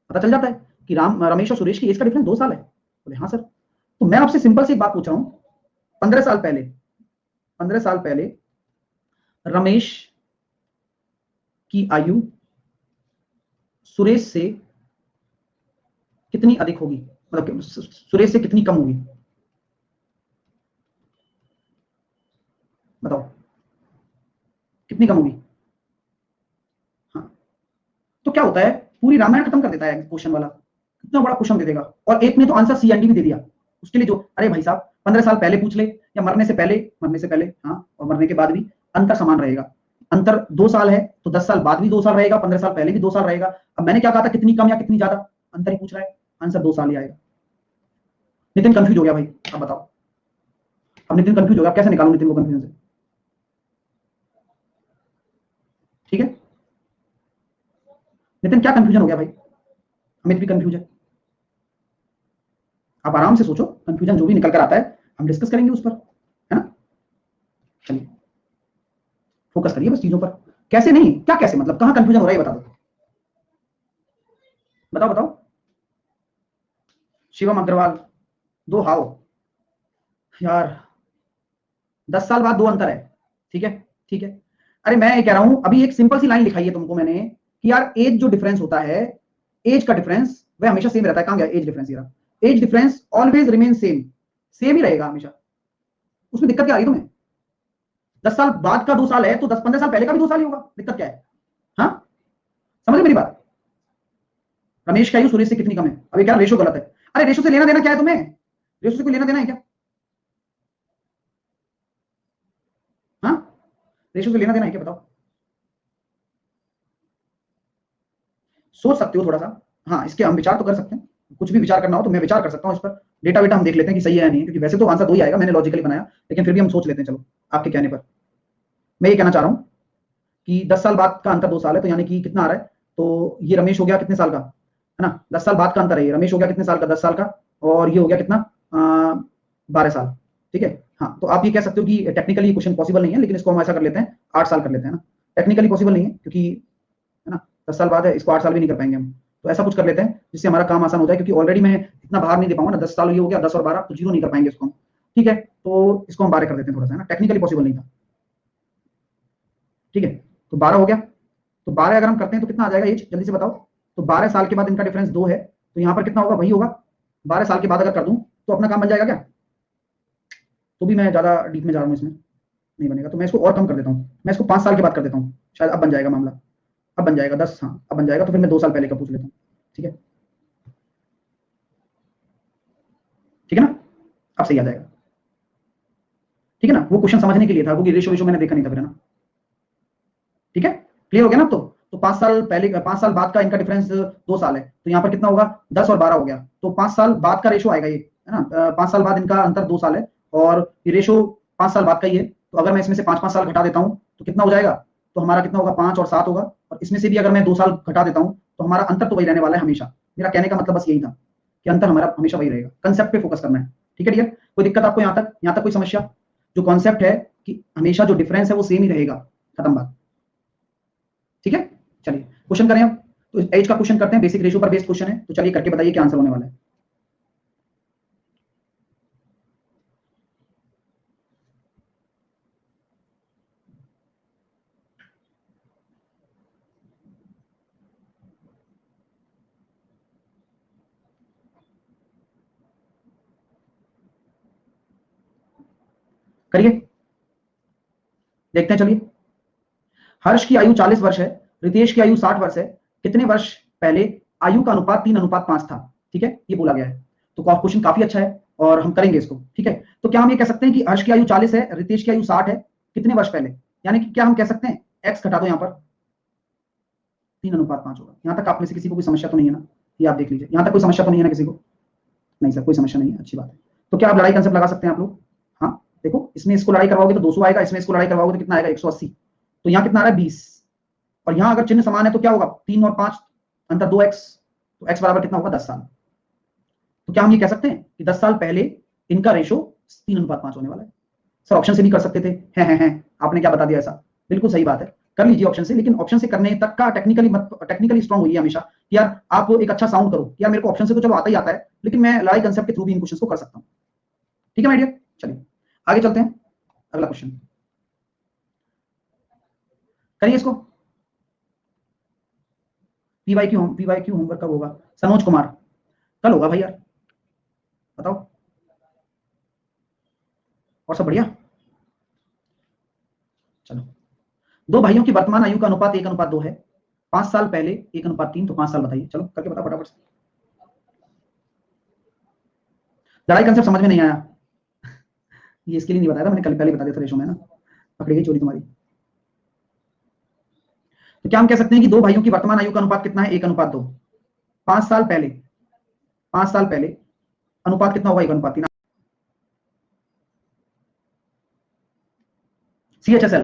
पता चल जाता है कि रमेश और सुरेश की एज का डिफरेंस 2 साल है। बोले हाँ सर। तो मैं आपसे सिंपल सी एक बात पूछ रहा हूं, 15 साल पहले, 15 साल पहले रमेश की आयु सुरेश से कितनी अधिक होगी, मतलब सुरेश से कितनी कम होगी? बताओ कितनी कम होगी? हाँ तो क्या होता है, पूरी रामायण खत्म कर देता है क्वेश्चन वाला, इतना बड़ा क्वेश्चन दे देगा, और एक ने तो आंसर सी एंड डी भी दे दिया उसके लिए। जो अरे भाई साहब 15 साल पहले पूछ ले या मरने से पहले, मरने से पहले हाँ, और मरने के बाद भी अंतर समान रहेगा। अंतर 2 साल है तो 10 साल बाद भी 2 साल रहेगा, 15 साल पहले भी 2 साल रहेगा। अब मैंने क्या कहा था, कितनी कम या कितनी ज्यादा? अंतर ही पूछ रहा है, आंसर 2 साल ही आएगा। नितिन कंफ्यूज हो गया भाई, अब बताओ। अब नितिन कंफ्यूज हो गया, कैसे निकालू नितिन को कंफ्यूजन से? ठीक है नितिन, क्या कंफ्यूजन हो गया भाई? अमित भी कंफ्यूज है। आप आराम से सोचो, कंफ्यूजन जो भी निकल कर आता है हम डिस्कस करेंगे उस पर, है ना? चलिए फोकस करिए बस चीजों पर। कैसे नहीं, क्या कैसे, मतलब कहां कंफ्यूजन हो रहा है बता दो, बताओ बताओ। शिवम अग्रवाल, दो हाउ यार, 10 साल बाद 2 अंतर है, ठीक है ठीक है। अरे मैं ये कह रहा हूं, अभी एक सिंपल सी लाइन लिखाई है तुमको मैंने कि यार एज जो डिफरेंस होता है, एज का डिफरेंस वह हमेशा सेम रहता है। कहां गया एज डिफरेंस? ये age difference always remain same, same ही रहेगा हमेशा। उसमें दिक्कत क्या आ रही तुम्हें? 10 साल बाद का 2 साल है तो 10-15 साल पहले का भी 2 साल ही होगा, दिक्कत क्या है? हाँ समझ मेरी बात? रमेश का आयु सुरेश से कितनी कम है? अभी क्या रेशो गलत है? अरे रेशो से लेना देना क्या है तुम्हें? रेशो से कोई लेना देना है क्या? हाँ रेशो से लेना देना है क्या बताओ? सोच सकते हो थोड़ा सा, हाँ इसके हम विचार तो कर सकते हैं, कुछ भी विचार करना हो तो मैं विचार कर सकता हूँ इस पर। डेटा वेटा हम देख लेते हैं कि सही है या नहीं है, क्योंकि वैसे तो आंसर 2 ही आएगा, मैंने लॉजिकली बनाया, लेकिन फिर भी हम सोच लेते हैं चलो आपके कहने पर। मैं ये कहना चाह रहा हूँ कि 10 साल बाद का अंतर 2 साल है, तो यानी कि कितना आ रहा है? तो ये रमेश हो गया कितने साल का, है ना? 10 साल बाद का अंतर है, ये रमेश हो गया कितने साल का? 10 साल का, और ये हो गया कितना? 12 साल। ठीक है हाँ, तो आप ये कह सकते हो कि टेक्निकली क्वेश्चन पॉसिबल नहीं है, लेकिन इसको हम ऐसा कर लेते हैं 8 साल कर लेते हैं ना। टेक्निकली पॉसिबल नहीं है क्योंकि, है ना, 10 साल बाद है, इसको 8 साल भी नहीं कर पाएंगे हम। तो ऐसा कुछ कर लेते हैं जिससे हमारा काम आसान हो जाए, क्योंकि ऑलरेडी मैं इतना भार नहीं दे पाऊंगा ना, 10 साल ये हो गया, 10 और 12 तो 0 नहीं कर पाएंगे इसको हम। ठीक है, तो इसको हम 12 कर देते हैं थोड़ा सा, है ना, टेक्निकली पॉसिबल नहीं था। ठीक है, तो 12 हो गया। तो 12 अगर हम करते हैं तो कितना आ जाएगा एज, जल्दी से बताओ। तो 12 साल के बाद इनका डिफरेंस 2 है, तो यहाँ पर कितना होगा, वही होगा। 12 साल के बाद अगर कर दूं तो अपना काम बन जाएगा क्या? तो भी मैं ज्यादा डीप में जा रहा हूँ, इसमें नहीं बनेगा, तो मैं इसको और कम कर देता हूँ, मैं इसको 5 साल के बाद कर देता हूँ, शायद अब बन जाएगा मामला। अब बन जाएगा 10, हाँ अब बन जाएगा। तो फिर मैं 2 साल पहले का पूछ लेता हूँ। ठीक है, ठीक है ना, अब सही आ जाएगा। ठीक है ना, वो क्वेश्चन समझने के लिए था, क्योंकि रेशो वेशो मैंने देखा नहीं था फिर, है ना। ठीक है, क्लियर हो गया ना। तो 5 साल पहले, 5 साल बाद का इनका डिफरेंस 2 साल है, तो यहाँ पर कितना होगा, 10 और 12 हो गया। तो 5 साल बाद का रेशो आएगा ये, है ना। 5 साल बाद इनका अंतर 2 साल है, और ये रेशो 5 साल बाद का ही है। तो अगर मैं इसमें से 5-5 साल घटा देता हूँ तो कितना हो जाएगा, तो हमारा कितना होगा, 5 और 7 होगा। और इसमें से भी अगर मैं 2 साल घटा देता हूँ तो हमारा अंतर तो वही रहने वाला है हमेशा। मेरा कहने का मतलब बस यही था कि अंतर हमारा हमेशा वही रहेगा, कंसेप्ट पे फोकस करना है। ठीक है डियर, कोई दिक्कत आपको यहाँ तक कोई समस्या? जो कॉन्सेप्ट है कि हमेशा जो डिफरेंस है वो सेम ही रहेगा, खत्म बात। ठीक है, चलिए क्वेश्चन करें अब। तो एज का क्वेश्चन करते हैं, बेसिक रेशियो पर बेस्ड क्वेश्चन है, तो चलिए करके बताइए क्या आंसर होने वाला है। करिए, देखते हैं, चलिए। हर्ष की आयु 40 वर्ष है, रितेश की आयु 60 वर्ष है, कितने वर्ष पहले आयु का अनुपात 3:5 था? ठीक है, ये बोला गया है। तो क्वेश्चन काफी अच्छा है और हम करेंगे इसको। ठीक है, तो क्या हम ये कह सकते हैं कि हर्ष की आयु 40 है, रितेश की आयु 60 है, कितने वर्ष पहले? यानी कि क्या हम कह सकते हैं, एक्स घटा दो यहाँ पर, 3:5 होगा। यहाँ तक आप में से किसी को कोई समस्या तो नहीं है ना? ये आप देख लीजिए, यहाँ तक कोई समस्या तो नहीं है ना किसी को? नहीं सर, कोई समस्या नहीं है, अच्छी बात है। तो क्या आप लड़ाई कंसेप्ट लगा सकते हैं आप लोग? हाँ, देखो इसमें इसको लड़ाई करवाओगे तो 200 आएगा, इसमें इसको लड़ाई करवाओगे तो कितना आएगा, 180। तो यहाँ कितना आ रहा है, 20। और यहाँ अगर चिन्ह समान है तो क्या होगा, 3 और 5 अंतर 2x, तो x बराबर कितना होगा, 10 साल। तो क्या हम ये कह सकते हैं कि 10 साल पहले इनका रेशो 3:5 होने वाला है? सर ऑप्शन से भी कर सकते थे, हैं आपने क्या बता दिया ऐसा? बिल्कुल सही बात है, कर लीजिए ऑप्शन से, लेकिन ऑप्शन से करने तक का टेक्निकली स्ट्रांग होइए हमेशा कि यार आप एक अच्छा साउंड करो, यार मेरे को ऑप्शन से तो चलो आता ही आता है, लेकिन मैं लड़ाई कंसेप्ट के थ्रू भी इन क्वेश्चंस को कर सकता हूं। ठीक है माय डियर, चलिए आगे चलते हैं, अगला क्वेश्चन करिए इसको। पीवाईक्यू होमवर्क कब होगा? सनोज कुमार, कल होगा भाई यार, बताओ। और सब बढ़िया? चलो, दो भाइयों की वर्तमान आयु का अनुपात 1:2 है, 5 साल पहले 1:3, तो 5 साल बताइए, चलो करके बताओ फटाफट से। लड़ाई कंसेप्ट समझ में नहीं आया, ये इसके लिए नहीं बताया था मैंने, कल पहले बता दिया था रेशो में ना, पकड़ी गई चोरी तुम्हारी। तो क्या हम कह सकते हैं कि दो भाइयों की वर्तमान आयु का अनुपात कितना है, 1:2। 5 साल पहले, 5 साल पहले अनुपात कितना होगा, 1:3। CHSL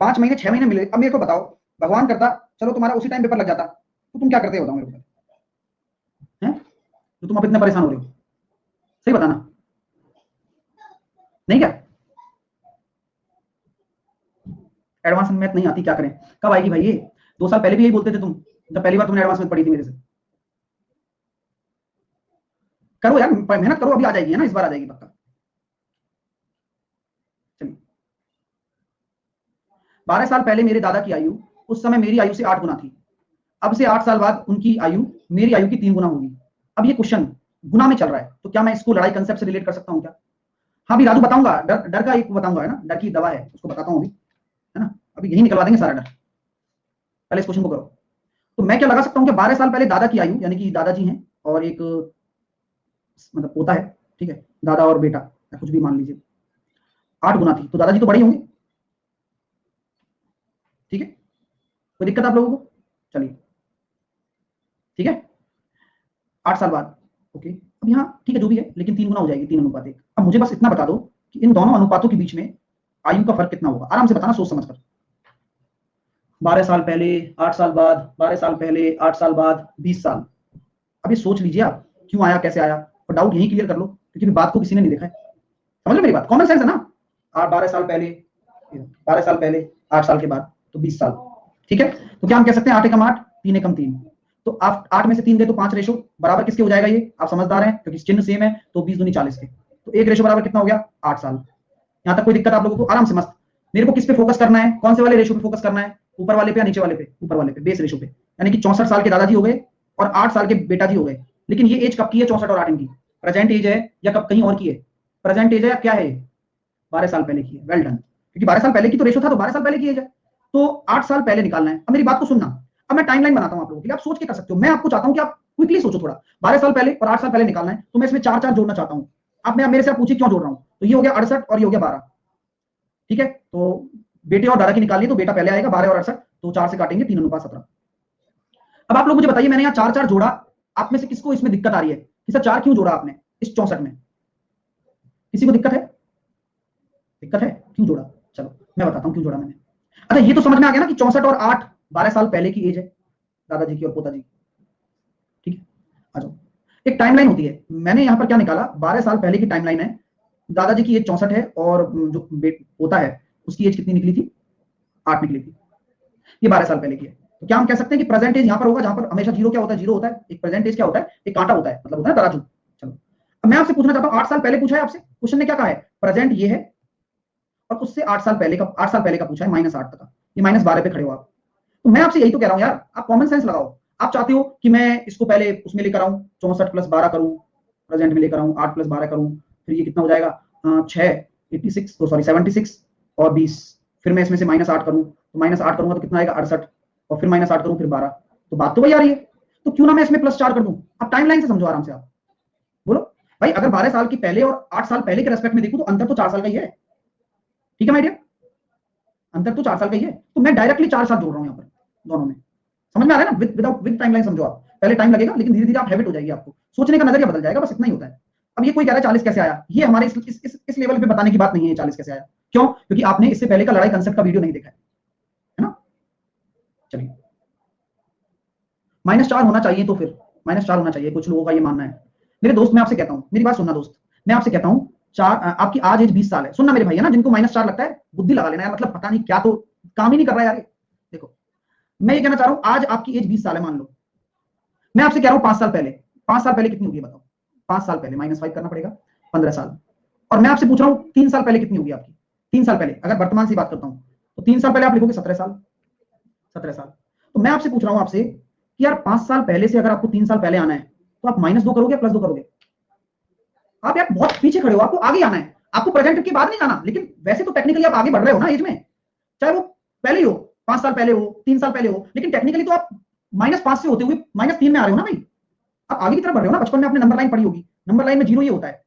5 महीने 6 महीने मिले। अब मेरे को बताओ, भगवान करता चलो तुम्हारा उसी टाइम पेपर लग जाता, तो तुम क्या करते हो बताओ मेरे को, हैं? तो तुम अब इतने परेशान हो रहे हो, सही बताना, नहीं क्या? एडवांस मैथ नहीं आती, क्या करें? कब आएगी भाई ये? 2 साल पहले भी यही बोलते थे तुम, जब पहली बार तुमने एडवांस मैथ पढ़ी थी मेरे से। करो यार, मेहनत करो, अभी आ जाएगी, है ना, इस बार आ जाएगी पक्का। चलिए, 12 साल पहले मेरे दादा की आयु उस समय मेरी आयु से 8 गुना थी, अब से 8 साल बाद उनकी आयु मेरी आयु की 3 गुना होगी। अब ये क्वेश्चन गुना में चल रहा है, तो क्या मैं इसको लड़ाई कंसेप्ट से रिलेट कर सकता हूँ क्या? हाँ भी राजू बताऊंगा, डर का एक बताऊंगा, है ना, डर की दवा है, उसको बताता हूँ अभी, है ना, अभी यही निकलवा देंगे सारा डर। पहले इस क्वेश्चन को करो। तो मैं क्या लगा सकता हूँ कि 12 साल पहले दादा की आयु, यानी कि दादाजी हैं और एक मतलब पोता है, ठीक है, दादा और बेटा या कुछ भी मान लीजिए, 8 गुना थी, तो दादाजी तो बड़े होंगे। ठीक है, कोई दिक्कत आप लोगों को? चलिए, ठीक है, 8 साल बाद, ओके। अब यहाँ ठीक है जो भी है, लेकिन 3 गुना हो जाएगी, 3:1। अब मुझे बस इतना बता दो कि इन दोनों अनुपातों के बीच में आयु का फर्क कितना होगा, आराम से बताना, सोच समझ कर। 12 साल पहले, 8 साल बाद, 12 साल पहले, 8 साल बाद, 20 साल। अब ये सोच लीजिए आप, क्यों आया, कैसे आया, और डाउट यही क्लियर कर लो, क्योंकि बात को किसी ने नहीं देखा है। समझ लो मेरी बात, कॉमन सेंस है ना। 12 साल पहले, 12 साल पहले, 8 साल के बाद, तो 20 साल। ठीक है, तो क्या हम कह सकते हैं 8 एकम 8, 3 एकम 3, तो आप 8 में से 3 गए तो 5 रेशो बराबर किसके हो जाएगा, ये आप समझदार हैं क्योंकि चिन्ह सेम है, तो 20 दूनी 40 के, तो एक रेशो बराबर कितना हो गया 8 साल। यहां तक कोई दिक्कत आप लोगों को, आराम से मस्त। मेरे को किस पे फोकस करना है, कौन से वाले रेशो पे फोकस करना है, ऊपर वाले पे या नीचे वाले पे, ऊपर वाले पे, बेस रेशो पे, यानी कि 64 साल के दादाजी हो गए और 8 साल के बेटा जी हो गए। लेकिन ये एज कब की है, 64 और 8 इनकी प्रेजेंट एज है या कब कहीं और की है, प्रेजेंट एज है या क्या है, 12 साल पहले की है। वेल डन, क्योंकि 12 साल पहले की तो रेशो था, तो 12 साल पहले की एज है, तो 8 साल पहले निकालना है। अब मेरी बात को सुनना, अब मैं टाइमलाइन बनाता हूं आप लोगों के लिए, आप सोच के कर सकते हो, मैं आपको चाहता हूं कि आप क्विकली सोचो थोड़ा। 12 साल पहले और 8 साल पहले निकालना है, तो मैं इसमें 4 4 जोड़ना चाहता हूं। अब मैं मेरे से आप पूछिए क्यों जोड़ रहा हूं, तो ये हो गया 68 और ये हो गया 12, ठीक है, तो बेटे और दादा की निकालनी है, तो बेटा पहले आएगा, 12 और 68, तो 4 से काटेंगे, 3:17। अब आप लोग मुझे बताइए, मैंने यहाँ 4 4 जोड़ा, आप में से किसको इसमें दिक्कत आ रही है कि सर 4 क्यों जोड़ा आपने इस 64 में, किसी को दिक्कत है, दिक्कत है क्यों जोड़ा, चलो मैं बताता हूं क्यों जोड़ा मैंने। अच्छा ये तो समझ में आ गया ना कि 64 और 8 12 साल पहले की एज है दादाजी की और पोताजी, ठीक है। आ जाओ, एक टाइमलाइन होती है, मैंने यहां पर क्या निकाला, 12 साल पहले की टाइमलाइन है, दादाजी की एज 64 है और जो पोता है उसकी एज कितनी निकली थी, 8 निकली थी, ये 12 साल पहले की है। तो क्या हम कह सकते हैं कि प्रेजेंट एज यहां पर होगा, जहां पर हमेशा जीरो क्या होता है, जीरो होता है, एक प्रेजेंट एज क्या होता है, एक कांटा होता है, मतलब होता है तराजू। चलो अब मैं आपसे पूछना चाहता हूं, 8 साल पहले पूछा है आपसे, क्वेश्चन ने क्या कहा है, प्रेजेंट ये है और उससे 8 साल पहले का, 8 साल पहले का पूछा है -8 तक का, ये -12 पे खड़े हो आप। तो मैं आपसे यही तो कह रहा हूं यार, आप कॉमन सेंस लगाओ। आप चाहते हो कि मैं इसको पहले उसमें लेकर आऊं, 64 + 12 करूं, प्रेजेंट में लेकर आऊं, 8 + 12 करूं, फिर ये कितना हो जाएगा 6 86 सॉरी 76 और 20, फिर मैं इसमें से -8 करूं, तो -8 करूंगा तो कितना आएगा 68, और फिर -8 करूं फिर 12, तो बात तो वही आ रही है। तो क्यों ना मैं इसमें +4 कर दूं। अब टाइमलाइन से समझो आराम से, आप बोलो भाई, अगर 12 साल की पहले और 8 साल पहले के रेस्पेक्ट में देखूं तो अंतर तो 4 साल का ही है, ठीक है माय डियर, अंतर तो 4 साल का ही है। तो मैं डायरेक्टली 4 साल जोड़ रहा हूं यहाँ पर दोनों में, समझ में आ रहा है ना, विदाउट विद टाइमलाइन समझो आप, पहले टाइम लगेगा लेकिन धीरे धीरे आप हैबिट हो जाएगी, आपको सोचने का नजरिया बदल जाएगा, बस इतना ही होता है। अब ये कोई कह रहा है 40 कैसे आया, ये हमारे इस लेवल पे बताने की बात नहीं है 40 कैसे आया, क्यों, क्योंकि आपने इससे पहले का लड़ाई कंसेप्ट का वीडियो नहीं देखा है ना। चलिए -4 होना चाहिए, तो फिर -4 होना चाहिए, कुछ लोगों का ये मानना है। मेरे दोस्त मैं आपसे कहता हूं, मेरी बात सुनना दोस्त, मैं आपसे कहता हूं, आपकी आज एज 20 साल है, सुनना मेरे भाई है ना, जिनको -4 लगता है बुद्धि लगा लेना यार, मतलब पता नहीं क्या तो काम ही नहीं कर रहा है यार। देखो मैं ये कहना चाह रहा हूं, आज आपकी एज 20 साल है मान लो, मैं आपसे कह रहा हूं 5 साल पहले, 5 साल पहले कितनी होगी बताओ, 5 साल पहले -5 करना पड़ेगा, 15 साल। और मैं आपसे पूछ रहा हूं 3 साल पहले कितनी होगी आपकी, 3 साल पहले अगर वर्तमान से बात करता हूं, तो 3 साल पहले आप लिखोगे 17 साल, 17 साल। तो मैं आपसे पूछ रहा हूं आपसे कि यार 5 साल पहले से अगर आपको 3 साल पहले आना है, तो आप -2 करोगे या +2 करोगे, आप यार बहुत पीछे खड़े हो, आपको आगे आना है, आपको प्रेजेंट के बाद नहीं आना, लेकिन वैसे तो टेक्निकली आप आगे बढ़ रहे हो ना एज में, चाहे वो पहले ही हो, 5 साल पहले हो, 3 साल पहले हो, लेकिन टेक्निकली तो आप -5 से होते हुए -3 में आ रहे हो ना भाई, आप आगे की तरफ बढ़ रहे हो ना। बचपन में आपने नंबर लाइन पढ़ी होगी, नंबर लाइन में जीरो ये होता है,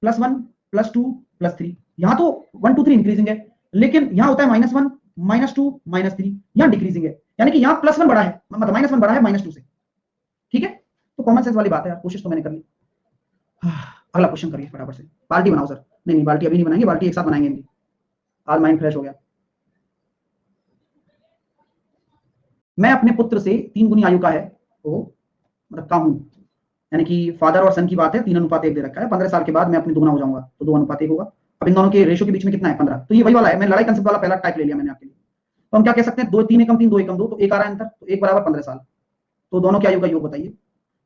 +1 +2 +3, यहां तो 1 2 3 इंक्रीजिंग है, लेकिन यहां होता है -1 -2 -3, यहां डिक्रीजिंग है, यानी कि यहां +1 बड़ा है, मतलब -1 बड़ा है -2 से, ठीक है। तो कॉमन सेंस वाली बात है यार, कोशिश तो मैंने कर ली। अगला क्वेश्चन करिए फटाफट से, बाल्टी बनाओ सर, नहीं नहीं बाल्टी अभी नहीं बनाएंगे, बाल्टी एक साथ बनाएंगे इनकी, आज माइंड फ्रेश हो गया। मैं अपने पुत्र से 3 गुनी आयु का है, तो मतलब का हूं, यानी कि फादर और सन की बात है, 3:1 दे रखा है, 15 साल के बाद मैं अपनी दुगना हो जाऊंगा, तो 2:1 होगा। अब इन दोनों के रेशो के बीच में कितना है 15, तो ये वही वाला है, मैं लड़ाई कंसेप्ट वाला पहला टाइप ले लिया मैंने आपके लिए। तो हम क्या कह सकते हैं, 2 3 एकम 3 2 एकम 2, तो एक आ रहा है अंतर, तो 1 = 15 साल, तो दोनों की आयु का योग बताइए,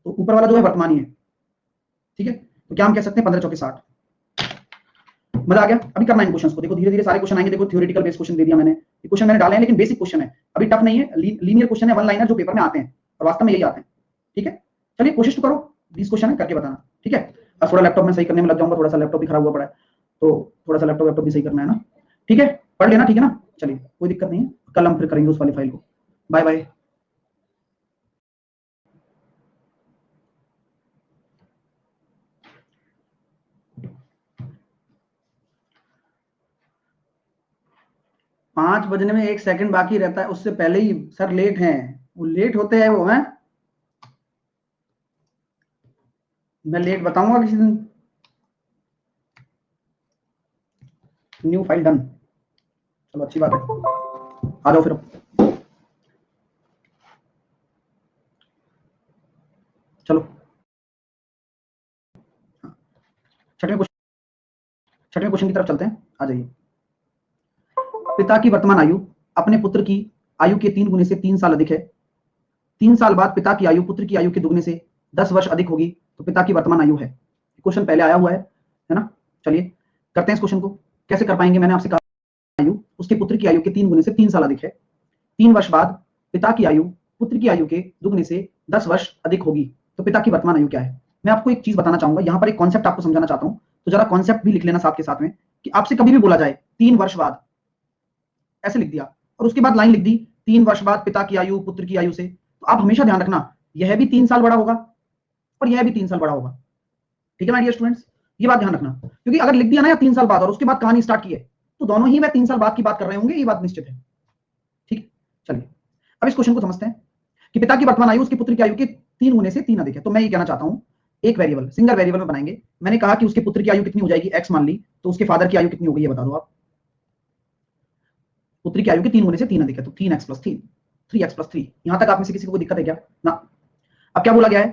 तो ऊपर वाला जो है वर्तमानी है, ठीक है, तो क्या हम कह सकते हैं 15 चौके 60। मजा आ गया। अभी करना है इन क्वेश्चंस को, देखो धीरे धीरे सारे क्वेश्चन आएंगे, देखो थ्योरेटिकल बेस क्वेश्चन दे दिया मैंने, ये क्वेश्चन मैंने डाले हैं लेकिन बेसिक क्वेश्चन है, अभी टफ नहीं है, लीनियर क्वेश्चन है, वन लाइनर जो पेपर में आते हैं और वास्तव में यही आते हैं, ठीक है। चलिए कोशिश तो करो, 20 क्वेश्चन है करके बताना, ठीक है। अब थोड़ा लैपटॉप में सही करने में लग जाऊंगा, थोड़ा सा लैपटॉप भी खराब हुआ पड़ा है, तो थोड़ा सा लैपटॉप भी सही करना है ना, ठीक है, पढ़ लेना, ठीक है ना। चलिए कोई दिक्कत नहीं है, कल हम फिर करेंगे उस वाली फाइल को। Bye bye. 5 बजने में 1 सेकंड बाकी रहता है, उससे पहले ही सर लेट हैं, वो लेट होते हैं वो हैं, मैं लेट बताऊंगा किसी दिन। न्यू फाइल डन, चलो अच्छी बात है, आ जाओ फिर। चलो छठवें क्वेश्चन, छठवें क्वेश्चन की तरफ चलते हैं, आ जाइए। पिता की वर्तमान आयु अपने पुत्र की आयु के 3 गुने से 3 साल अधिक है, 3 साल बाद पिता की आयु पुत्र की आयु के दुगने से 10 वर्ष अधिक होगी, तो पिता की वर्तमान आयु है। क्वेश्चन पहले आया हुआ है ना। चलिए करते हैं इस क्वेश्चन को। कैसे कर पाएंगे, मैंने आपसे कहा आयु उसके पुत्र की आयु के 3 गुने से 3 साल अधिक है, 3 वर्ष बाद पिता की आयु पुत्र की आयु के दुगने से 10 वर्ष अधिक होगी, तो पिता की वर्तमान आयु क्या है। मैं आपको एक चीज बताना चाहूंगा, यहां पर एक कॉन्सेप्ट आपको समझाना चाहता हूं, तो जरा कॉन्सेप्ट भी लिख लेना साथ के साथ में, कि आपसे कभी भी बोला जाए 3 वर्ष बाद, ऐसे लिख दिया और उसके बाद लाइन लिख दी 3 वर्ष बाद पिता की आयु पुत्र की आयु से, तो आप हमेशा ध्यान रखना यह भी 3 साल बड़ा होगा और यह भी 3 साल बड़ा होगा। ठीक है ना डियर स्टूडेंट्स, ये बात ध्यान रखना, क्योंकि अगर लिख दिया ना या 3 साल बाद और उसके बाद कहानी स्टार्ट की है, तो दोनों ही मैं 3 साल बाद की बात कर रहे होंगे, ये बात निश्चित है। ठीक है, चलिए अब इस क्वेश्चन को समझते हैं कि पिता की वर्तमान आयु उसके पुत्र की आयु के 3 गुने से 3 अधिक है। तो मैं ये कहना चाहता हूं, एक वेरिएबल सिंगल वेरिएबल में बनाएंगे। मैंने कहा कि उसके पुत्र की आयु कितनी हो जाएगी, x मान ली, तो उसके फादर की आयु कितनी हो गई ये बता दो आप। पुत्र की आयु के 3 गुने से 3 अधिक है, तो 3x + 3, 3x + 3। यहां तक आप में से किसी को कोई दिक्कत है क्या ना। अब क्या बोला गया है,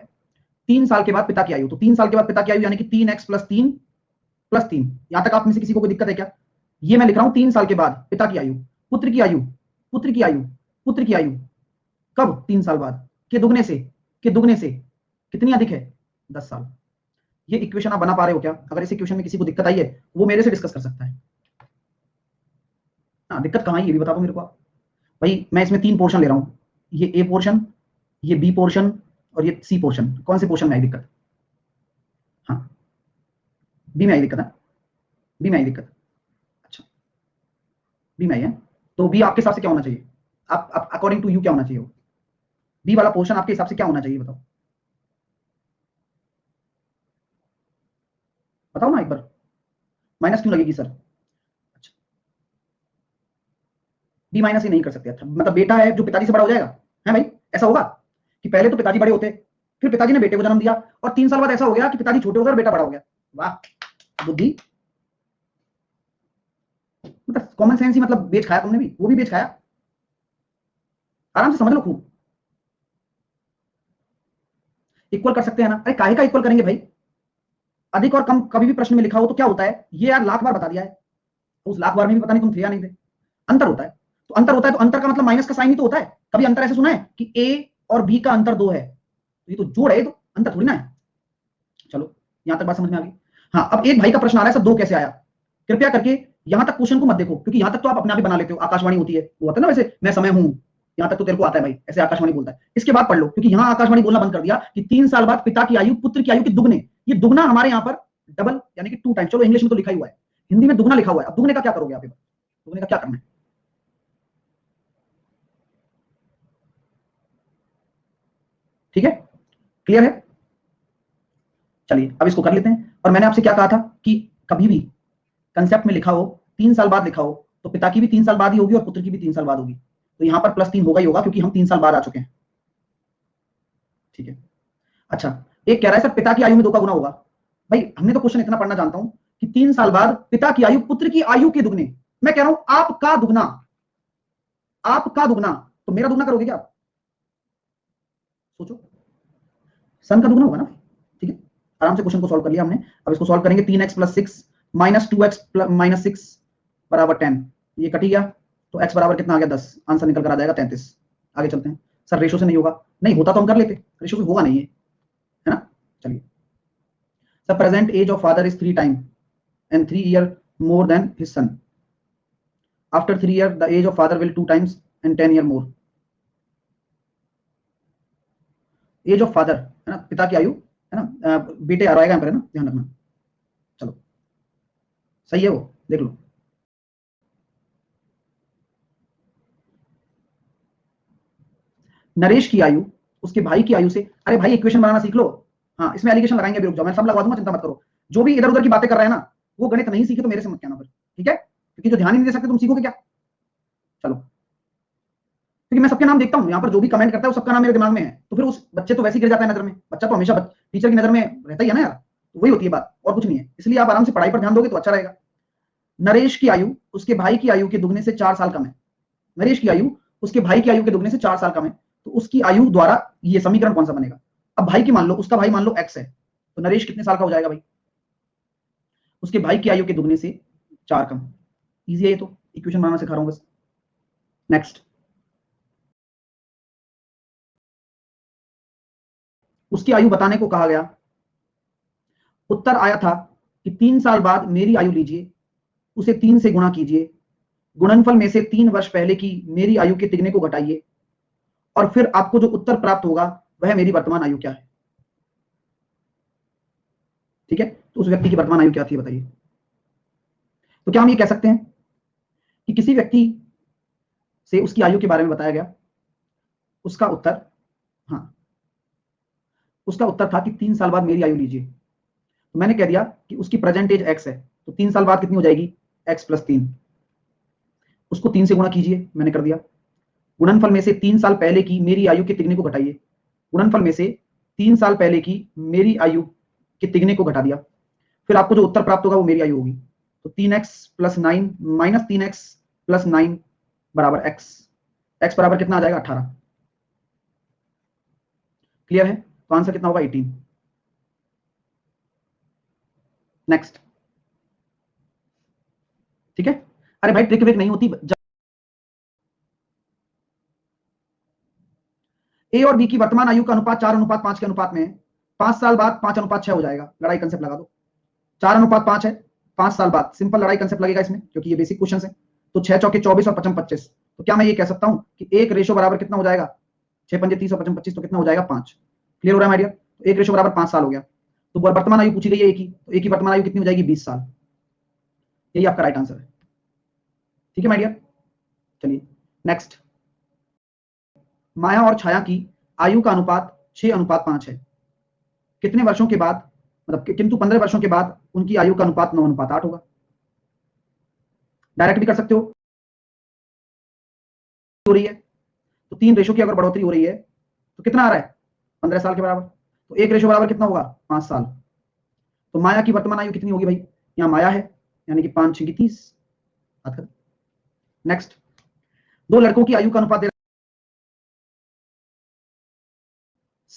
3 साल के बाद पिता की आयु, तो 3 साल के बाद पिता की आयु यानी कि 3x + 3 + 3। यहां तक आप में से किसी को कोई दिक्कत है क्या। ये मैं लिख रहा हूं 3 साल के बाद पिता की आयु पुत्र की आयु पुत्र की आयु पुत्र की आयु कब, 3 साल बाद, के दुगने से कितनी अधिक है, 10 साल। ये इक्वेशन आप बना पा रहे हो क्या। अगर इस इक्वेशन में किसी को दिक्कत आई है वो मेरे से डिस्कस कर सकता है। हाँ, दिक्कत कहाँ है ये भी बता दो मेरे को आप। भाई मैं इसमें 3 पोर्शन ले रहा हूं, ये ए पोर्शन, ये बी पोर्शन और ये सी पोर्शन। कौन से पोर्शन में आई दिक्कत। हाँ, बी में आई दिक्कत है, बी में आई दिक्कत। अच्छा, बी में आई है, तो बी आपके हिसाब से क्या होना चाहिए, आप अकॉर्डिंग टू यू क्या होना चाहिए, बी वाला पोर्शन आपके हिसाब से क्या होना चाहिए बताओ, बताओ ना एक बार। माइनस क्यों लगेगी सर। अच्छा, बी माइनस ही नहीं कर सकते। अच्छा, मतलब बेटा है जो पिताजी से बड़ा हो जाएगा, है भाई, ऐसा होगा कि पहले तो पिताजी बड़े होते, फिर पिताजी ने बेटे को जन्म दिया और 3 साल बाद ऐसा हो गया कि पिताजी छोटे हो गए और बेटा बड़ा हो गया। वाह बुद्धि, मतलब कॉमन सेंस ही, मतलब बेच खाया तुमने भी, वो भी बेच खाया। आराम से समझ लो खूब। इक्वल कर सकते हैं ना, अरे काहे का इक्वल करेंगे भाई। अधिक और कम कभी भी प्रश्न में लिखा हो तो क्या होता है, ये यार लाख बार बता दिया है, उस लाख बार में भी पता नहीं तुम थे या नहीं थे। अंतर होता है, तो अंतर होता है, तो अंतर का मतलब माइनस का साइन ही तो होता है। कभी अंतर ऐसे सुना है कि ए और बी का अंतर 2 है, तो ये तो जोड़ है, तो अंतर थोड़ी ना है। चलो यहां तक बात समझ में आ गई। हाँ, अब एक भाई का प्रश्न आ रहा है सर 2 कैसे आया। कृपया करके यहां तक क्वेश्चन को मत देखो, क्योंकि यहां तक तो आप अपने आप ही बना लेते हो, आकाशवाणी होती है, वो होता है ना वैसे, मैं समय हूं, यहां तक तो तेरे को आता है भाई, ऐसे आकाशवाणी बोलता है। इसके बाद पढ़ लो, क्योंकि यहां आकाशवाणी बोलना बंद कर दिया कि 3 साल बाद पिता की आयु पुत्र की आयु के दुगने। ये दुगना हमारे यहां पर डबल यानी कि 2 टाइम्स। चलो इंग्लिश में तो लिखा ही हुआ है, हिंदी में दुगना लिखा हुआ है। अब दुगने का क्या करोगे आप, दुगने का क्या करना है। ठीक है, क्लियर है। चलिए अब इसको कर लेते हैं। और मैंने आपसे क्या कहा था कि कभी भी कंसेप्ट में लिखा हो 3 साल बाद लिखा हो, तो पिता की भी 3 साल बाद ही होगी और पुत्र की भी 3 साल बाद होगी, तो यहां पर +3 होगा ही होगा, क्योंकि हम 3 साल बाद आ चुके हैं। ठीक है, अच्छा, एक कह रहा है सर पिता की आयु में 2 का गुना होगा। भाई हमने तो क्वेश्चन इतना पढ़ना जानता हूं कि 3 साल बाद पिता की आयु पुत्र की आयु के दुगने। मैं कह रहा हूं आपका दुगना, आपका दुगना, तो मेरा दुगना करोगे क्या आप, सोचो। सन का दुगना होगा ना। ठीक है, आराम से क्वेश्चन को सॉल्व कर लिया हमने। अब इसको सॉल्व करेंगे, 3x + 6 - 2x - 6 = 10। ये कट गया, तो x बराबर कितना आ गया, 10। आंसर निकल कर आ जाएगा 33। आगे चलते हैं। सर रेशो से नहीं होगा, नहीं होता तो हम कर लेते, रेशो से होगा नहीं है ना। चलिए, the present age of father is 3 time and 3 year more than his son. After 3 year the age of father will 2 times and 10 year more. Age of father है ना, पिता की आयु है ना, बेटे आ रहेगा यहाँ पर, है ना, ध्यान रखना। चलो सही है वो, देख लो। नरेश की आयु उसके भाई की आयु से, अरे भाई इक्वेशन बनाना सीख लो। हाँ, इसमें एलिगेशन लगाएंगे, रुक जाओ, मैं सब लगवा दूंगा, चिंता मत करो। जो भी इधर उधर की बातें कर रहे हैं ना, वो गणित नहीं सीखे तो मेरे से मत कहना फिर, ठीक है, क्योंकि जो ध्यान ही नहीं दे सकते तुम सीखोगे क्या। चलो, क्योंकि मैं सबके नाम देखता हूँ यहाँ पर, जो भी कमेंट करता है वो सबका नाम मेरे दिमाग में है, तो फिर उस बच्चे तो वैसे ही गिर जाता है नजर में। बच्चा तो हमेशा टीचर की नजर में रहता ही है ना यार, तो वही होती है बात, और कुछ नहीं है। इसलिए आप आराम से पढ़ाई पर ध्यान दोगे तो अच्छा रहेगा। नरेश की आयु उसके भाई की आयु के दुगने से 4 साल कम है। नरेश की आयु उसके भाई की आयु के दुगने से 4 साल कम है, तो उसकी आयु द्वारा ये समीकरण कौन सा बनेगा। अब भाई की मान लो, उसका भाई मान लो x है, तो नरेश कितने साल का हो जाएगा भाई, उसके भाई की आयु के दुगने से 4 कम। इजी है ये तो, इक्वेशन बनाना सिखा रहा हूं बस। नेक्स्ट, उसकी आयु बताने को कहा गया, उत्तर आया था कि 3 साल बाद मेरी आयु लीजिए, उसे 3 से गुणा कीजिए, गुणनफल में से 3 वर्ष पहले की मेरी आयु के तिगने को घटाइए, और फिर आपको जो उत्तर प्राप्त होगा वह मेरी वर्तमान आयु क्या है। ठीक है, तो उस व्यक्ति की वर्तमान आयु क्या थी बताइए। तो क्या हम ये कह सकते हैं कि किसी व्यक्ति से उसकी आयु के बारे में बताया गया, उसका उत्तर, हाँ, उसका उत्तर था कि 3 साल बाद मेरी आयु लीजिए। तो मैंने कह दिया कि उसकी प्रेजेंट एज x है, तो 3 साल बाद कितनी हो जाएगी, x + 3, उसको 3 से गुणा कीजिए, मैंने कर दिया, गुणनफल में से 3 साल पहले की मेरी आयु के तिगने को घटाइए, गुणनफल में से 3 साल पहले की मेरी आयु के तिगने को घटा दिया, फिर आपको जो उत्तर प्राप्त होगा वो मेरी आयु होगी। तो 3x + 9 - 3x + 9 बराबर x, x बराबर कितना आ जाएगा, 18। क्लियर है, तो आंसर कितना होगा, 18। नेक्स्ट, ठीक है। अरे भाई ट्रिक विक नहीं होती, ए और बी की वर्तमान आयु का अनुपात 4:5 के अनुपात में है, 5 साल बाद 5:6 हो जाएगा, लड़ाई कंसेप्ट लगा दो। 4:5 है, 5 साल बाद सिंपल लड़ाई कंसेप्ट लगेगा इसमें, क्योंकि ये बेसिक क्वेश्चन है। तो 6 चौके 24 और 55 25, तो क्या मैं ये कह सकता हूं कि 1 रेशो बराबर कितना हो जाएगा, 6 पंजे 30 और 55 25, तो कितना हो जाएगा, 5। क्लियर हो रहा है माय डियर, तो 1 रेशो बराबर 5 साल हो गया। तो वर्तमान आयु पूछी गई है एक ही, तो एक ही वर्तमान आयु कितनी हो जाएगी, 20 साल। यही आपका राइट आंसर है। ठीक है माय डियर, चलिए नेक्स्ट। माया और छाया की आयु का अनुपात 6:5 है, कितने वर्षों के बाद, मतलब किंतु 15 वर्षों के बाद उनकी आयु का अनुपात 9:8 होगा। डायरेक्ट भी कर सकते हो रही है, तो 3 रेशो की अगर बढ़ोतरी हो रही है तो कितना आ रहा है, 15 साल के बराबर। तो 1 रेशो बराबर कितना होगा, 5 साल। तो माया की वर्तमान आयु कितनी होगी भाई, यहाँ माया है, यानी कि 5 × 6 = 30। नेक्स्ट, 2 लड़कों की आयु का अनुपात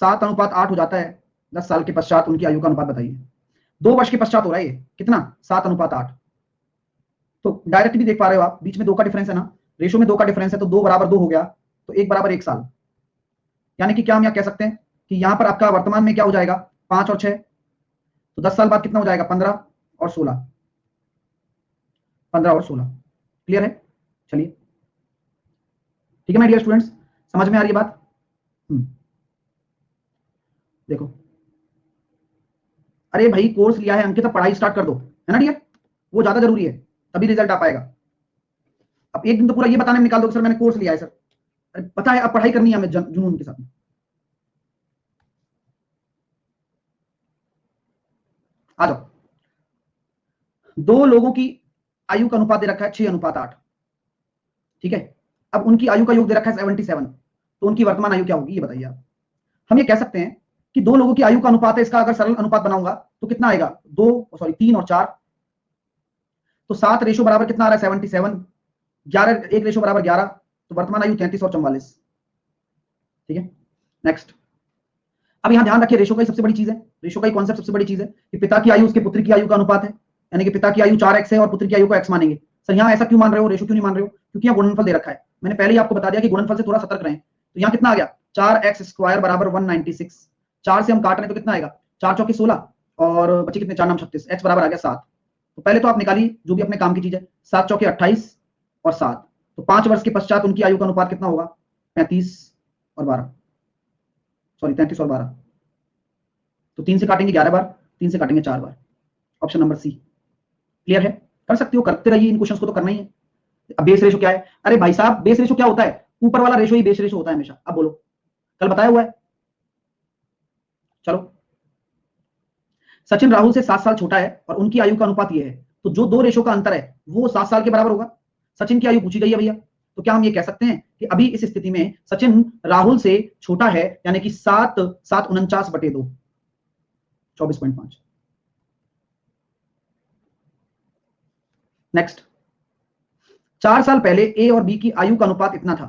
7:8 हो जाता है, 10 साल के पश्चात उनकी आयु का अनुपात बताइए। 2 वर्ष के पश्चात हो रहा है ये, कितना, 7:8। तो डायरेक्ट भी देख पा रहे हो आप, बीच में 2 का डिफरेंस है ना, रेशो में 2 का डिफरेंस है, तो 2 = 2 हो गया, तो 1 = 1 साल। यानी कि क्या हम यहाँ कह सकते हैं कि यहाँ पर आपका वर्तमान में क्या हो जाएगा, 5 और 6, तो 10 साल बाद कितना हो जाएगा, 15 और 16, 15 और 16। क्लियर है, चलिए ठीक है माय डियर स्टूडेंट्स, समझ में आ रही है बात। देखो, अरे भाई कोर्स लिया है अंकिता, पढ़ाई स्टार्ट कर दो, है ना डियर, वो ज्यादा जरूरी है, तभी रिजल्ट आ पाएगा। अब एक दिन तो पूरा ये बताने में निकाल दो सर मैंने कोर्स लिया है सर, अरे पता है अब पढ़ाई करनी है हमें जुनून के साथ। आ जाओ, 2 लोगों की आयु का अनुपात दे रखा है 6:8, ठीक है। अब उनकी आयु का योग दे रखा है 77, तो उनकी वर्तमान आयु क्या होगी ये बताइए आप। हम ये कह सकते हैं कि 2 लोगों की आयु का अनुपात है, इसका अगर सरल अनुपात बनाऊंगा तो कितना आएगा, 3 और 4, तो 7 रेशो बराबर कितना आ रहा है, 77, 11, 1 रेशो बराबर 11, तो वर्तमान आयु 33 और 44। ठीक है, नेक्स्ट। अब यहां ध्यान रखिए, रेशो का सबसे बड़ी चीज है, रेशो का कॉन्सेप्ट सबसे बड़ी चीज है कि पिता की आयु उसके पुत्र की आयु का अनुपात है, यानी कि पिता की आयु 4x है और पुत्र की आयु को x मानेंगे। सर यहाँ ऐसा क्यों मान रहे हो, रेशो क्यों नहीं मान रहे हो, क्योंकि यहाँ गुणनफल दे रखा है, मैंने पहले ही आपको बता दिया कि गुणनफल से थोड़ा सतर्क रहें। तो यहाँ कितना आ गया, 4x² = 196, 4 से हम काट रहे हैं तो कितना आएगा, 4 चौके 16 और बच्चे कितने, 4 9 36, x बराबर आ गया 7। तो पहले तो आप निकालिए जो भी अपने काम की चीज है, 7 चौके 28 और 7, तो 5 वर्ष के पश्चात उनकी आयु का अनुपात कितना होगा, 35 और 12, सॉरी 33 और 12, तो 3 से काटेंगे 11 बार, 3 से काटेंगे 4 बार, ऑप्शन नंबर सी। क्लियर है, कर सकते हो, करते रहिए, इन क्वेश्चंस को तो करना ही है। अब बेस रेशो क्या है, अरे भाई साहब बेस रेशो क्या होता है, ऊपर वाला रेशो ही बेस रेशो होता है हमेशा। अब बोलो, कल बताया हुआ है। चलो, सचिन राहुल से 7 साल छोटा है और उनकी आयु का अनुपात ये है, तो जो 2 रेशो का अंतर है वो 7 साल के बराबर होगा। सचिन की आयु पूछी गई है भैया, तो क्या हम ये कह सकते हैं कि अभी इस स्थिति में सचिन राहुल से छोटा है, यानी कि 7 7 49/2, 24.5। नेक्स्ट, 4 साल पहले ए और बी की आयु का अनुपात इतना था,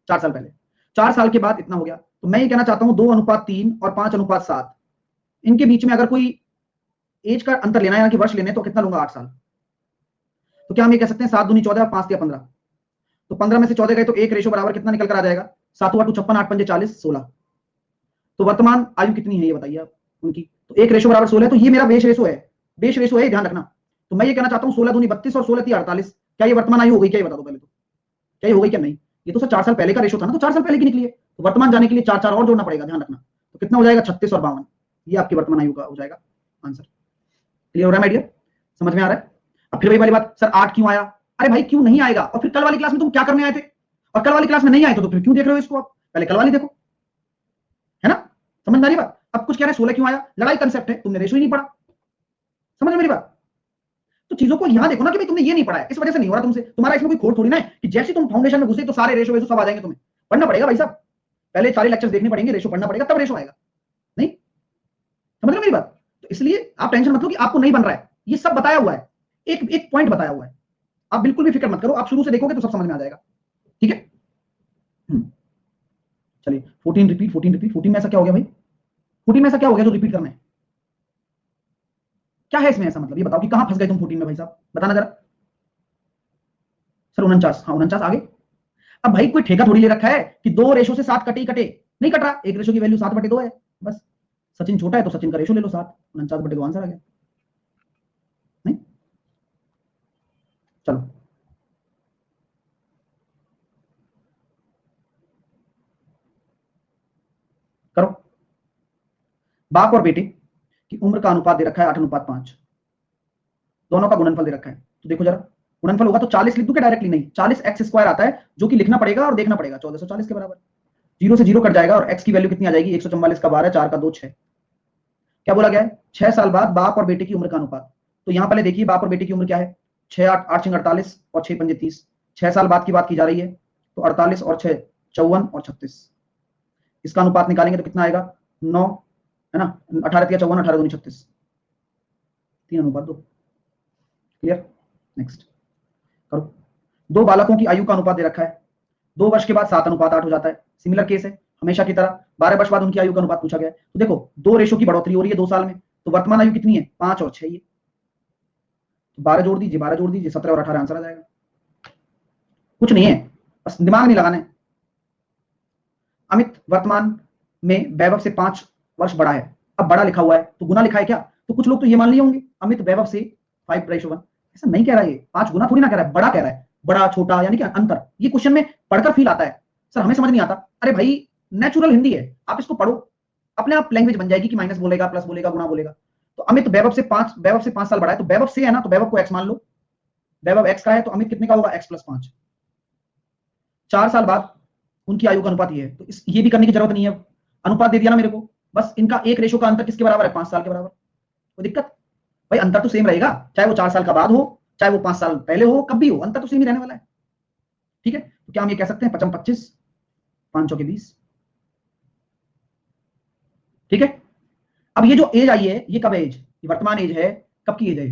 4 साल पहले, 4 साल के बाद इतना हो गया। तो मैं ये कहना चाहता हूं 2:3 और 5:7, इनके बीच में अगर कोई एज का अंतर लेना है, यानी कि वर्ष लेने, तो कितना लूंगा, 8 साल। तो क्या हम ये कह सकते हैं 7 दूनी 14 और 5 15, तो 15 में से 14 गए तो 1 रेशो बराबर कितना निकल कर आ जाएगा, 7 8 56, 8 5 40, 16। तो वर्तमान आयु कितनी है ये बताइए आप उनकी। तो 1 रेशो बराबर 16, तो ये मेरा बेस रेशो है, बेस रेशो है, ध्यान रखना। तो मैं ये कहना चाहता हूँ 16 दूनी 32 और 16 तीन 48, क्या ये वर्तमान आयु हो गई? क्या ये बता दो पहले, तो क्या ये हो गई क्या? नहीं, ये तो सर 4 साल पहले का रेशो था ना, तो 4 साल पहले की निकली है, तो वर्तमान जाने के लिए 4 4 और जोड़ना पड़ेगा, ध्यान रखना। तो कितना हो जाएगा? 36 और 52, ये आपकी वर्तमान आयु का हो जाएगा आंसर। क्लियर हो रहा है आइडिया? समझ में आ रहा है? अब फिर वही वाली बात, सर 8 क्यों आया? अरे भाई क्यों नहीं आएगा? और फिर कल वाली क्लास में तुम क्या करने आए थे? और कल वाली क्लास में नहीं आए तो फिर क्यों देख रहे हो इसको? आप पहले कल वाली देखो, है ना? समझ में आ रही बात? अब कुछ कह रहे हैं 16 क्यों आया? लड़ाई कंसेप्ट है, तुमने रेशो ही नहीं पढ़ा। समझ में मेरी बात? तो चीजों को यहां देखो ना कि भाई तुमने ये नहीं पढ़ा है, इस वजह से नहीं हो रहा तुमसे। तुम्हारा इसमें कोई खोट थोड़ी ना है कि जैसे तुम फाउंडेशन में घुसे तो सारे रेशो वेशो सब आ जाएंगे। तुम्हें पढ़ना पड़ेगा भाई साहब, पहले सारे लेक्चर्स देखने पड़ेंगे, रेशो पढ़ना पड़ेगा, तब रेशो आएगा। नहीं समझ रहे मेरी बात? तो इसलिए आप टेंशन मत लो कि आपको नहीं बन रहा है, ये सब बताया हुआ है, एक एक पॉइंट बताया हुआ है, आप बिल्कुल भी फिक्र मत करो, आप शुरू से देखोगे तो सब समझ में आ जाएगा। ठीक है, चलिए 14 रिपीट, 14 रिपीट, 14 में ऐसा क्या हो गया भाई? 14 में ऐसा क्या हो गया जो रिपीट करना है? क्या है इसमें ऐसा? मतलब ये बताओ कि कहां फंस गए तुम 14 में भाई साहब, बताना जरा। सर 49, हाँ 49 आगे। अब भाई कोई ठेका थोड़ी ले रखा है कि 2 रेशो से 7 कटे ही कटे, नहीं कट रहा। एक रेशो की वैल्यू 7/2 है बस। सचिन छोटा है तो सचिन का रेशो ले लो 7, 49/2 आंसर आ गया। नहीं चलो करो। बाप और बेटे की उम्र का अनुपात दे रखा है 8:5, दोनों का गुणनफल दे रखा है। तो देखो जरा, गुणनफल होगा तो 40 लिख दूं क्या डायरेक्टली? नहीं, 40x² आता है जो कि लिखना पड़ेगा और देखना पड़ेगा 1440 के बराबर। 0 से 0 कट जाएगा और x की वैल्यू कितनी आ जाएगी? 144 का 12, 4 का 2, 6। क्या बोला गया है? 6 साल बाद बाप और बेटे की उम्र का अनुपात। तो यहां पहले देखिए बाप और बेटे की उम्र क्या है? 6 8 8 6 48 और 6 5 30। 6 साल बाद की बात की जा रही है, तो 48 और 6 54 और 36। इसका अनुपात निकालेंगे तो कितना आएगा? 9, है ना? 18 3 54, 18 2 36, 3:2। क्लियर? नेक्स्ट करो। दो बालकों की आयु का अनुपात दे रखा है, 2 वर्ष के बाद 7:8 हो जाता है। सिमिलर केस है हमेशा की तरह, 12 वर्ष बाद उनकी आयु का अनुपात पूछा गया है। तो देखो 2 रेशो की बढ़ोतरी हो रही है 2 साल में, तो वर्तमान आयु कितनी है? 5 और 6, ये तो 12 जोड़ दीजिए, 12 जोड़ दीजिए, 17 और 18 आंसर आ जाएगा। कुछ नहीं है, बस दिमाग नहीं लगाना है। अमित वर्तमान में वैभव से 5 वर्ष बड़ा है। अब बड़ा लिखा हुआ है तो गुना लिखा है क्या? तो कुछ लोग तो ये मान लिए होंगे अमित वैभव से 5:1। ऐसा नहीं कह रहा है, 5 गुना थोड़ी ना कह रहा है, बड़ा कह रहा है। बड़ा छोटा यानी कि अंतर, ये क्वेश्चन में पढ़कर फील आता है। सर हमें समझ नहीं आता। अरे भाई नेचुरल हिंदी है, आप इसको पढ़ो, अपने आप लैंग्वेज बन जाएगी कि माइनस बोलेगा, प्लस बोलेगा, गुना बोलेगा। तो अमित वैभव से 5 साल बड़ा है, तो वैभव से है ना, तो वैभव को x मान लो। वैभव x का है तो अमित कितने का होगा? x+5। 4 साल बाद उनकी आयु का अनुपात ये है, तो ये भी करने की जरूरत नहीं है। अनुपात दे दिया ना मेरे को, बस इनका एक रेशो का अंतर किसके बराबर है? 5 साल के बराबर। कोई दिक्कत? भाई अंतर तो सेम रहेगा, चाहे वो 4 साल का बाद हो, चाहे वो 5 साल पहले हो, कब भी हो, अंतर तो सेम ही रहने वाला है। ठीक है, तो क्या हम ये कह सकते हैं 55 25, 5 चौके 20। ठीक है, अब ये जो एज आई है ये कब एज? ये वर्तमान एज है, कब की एज है?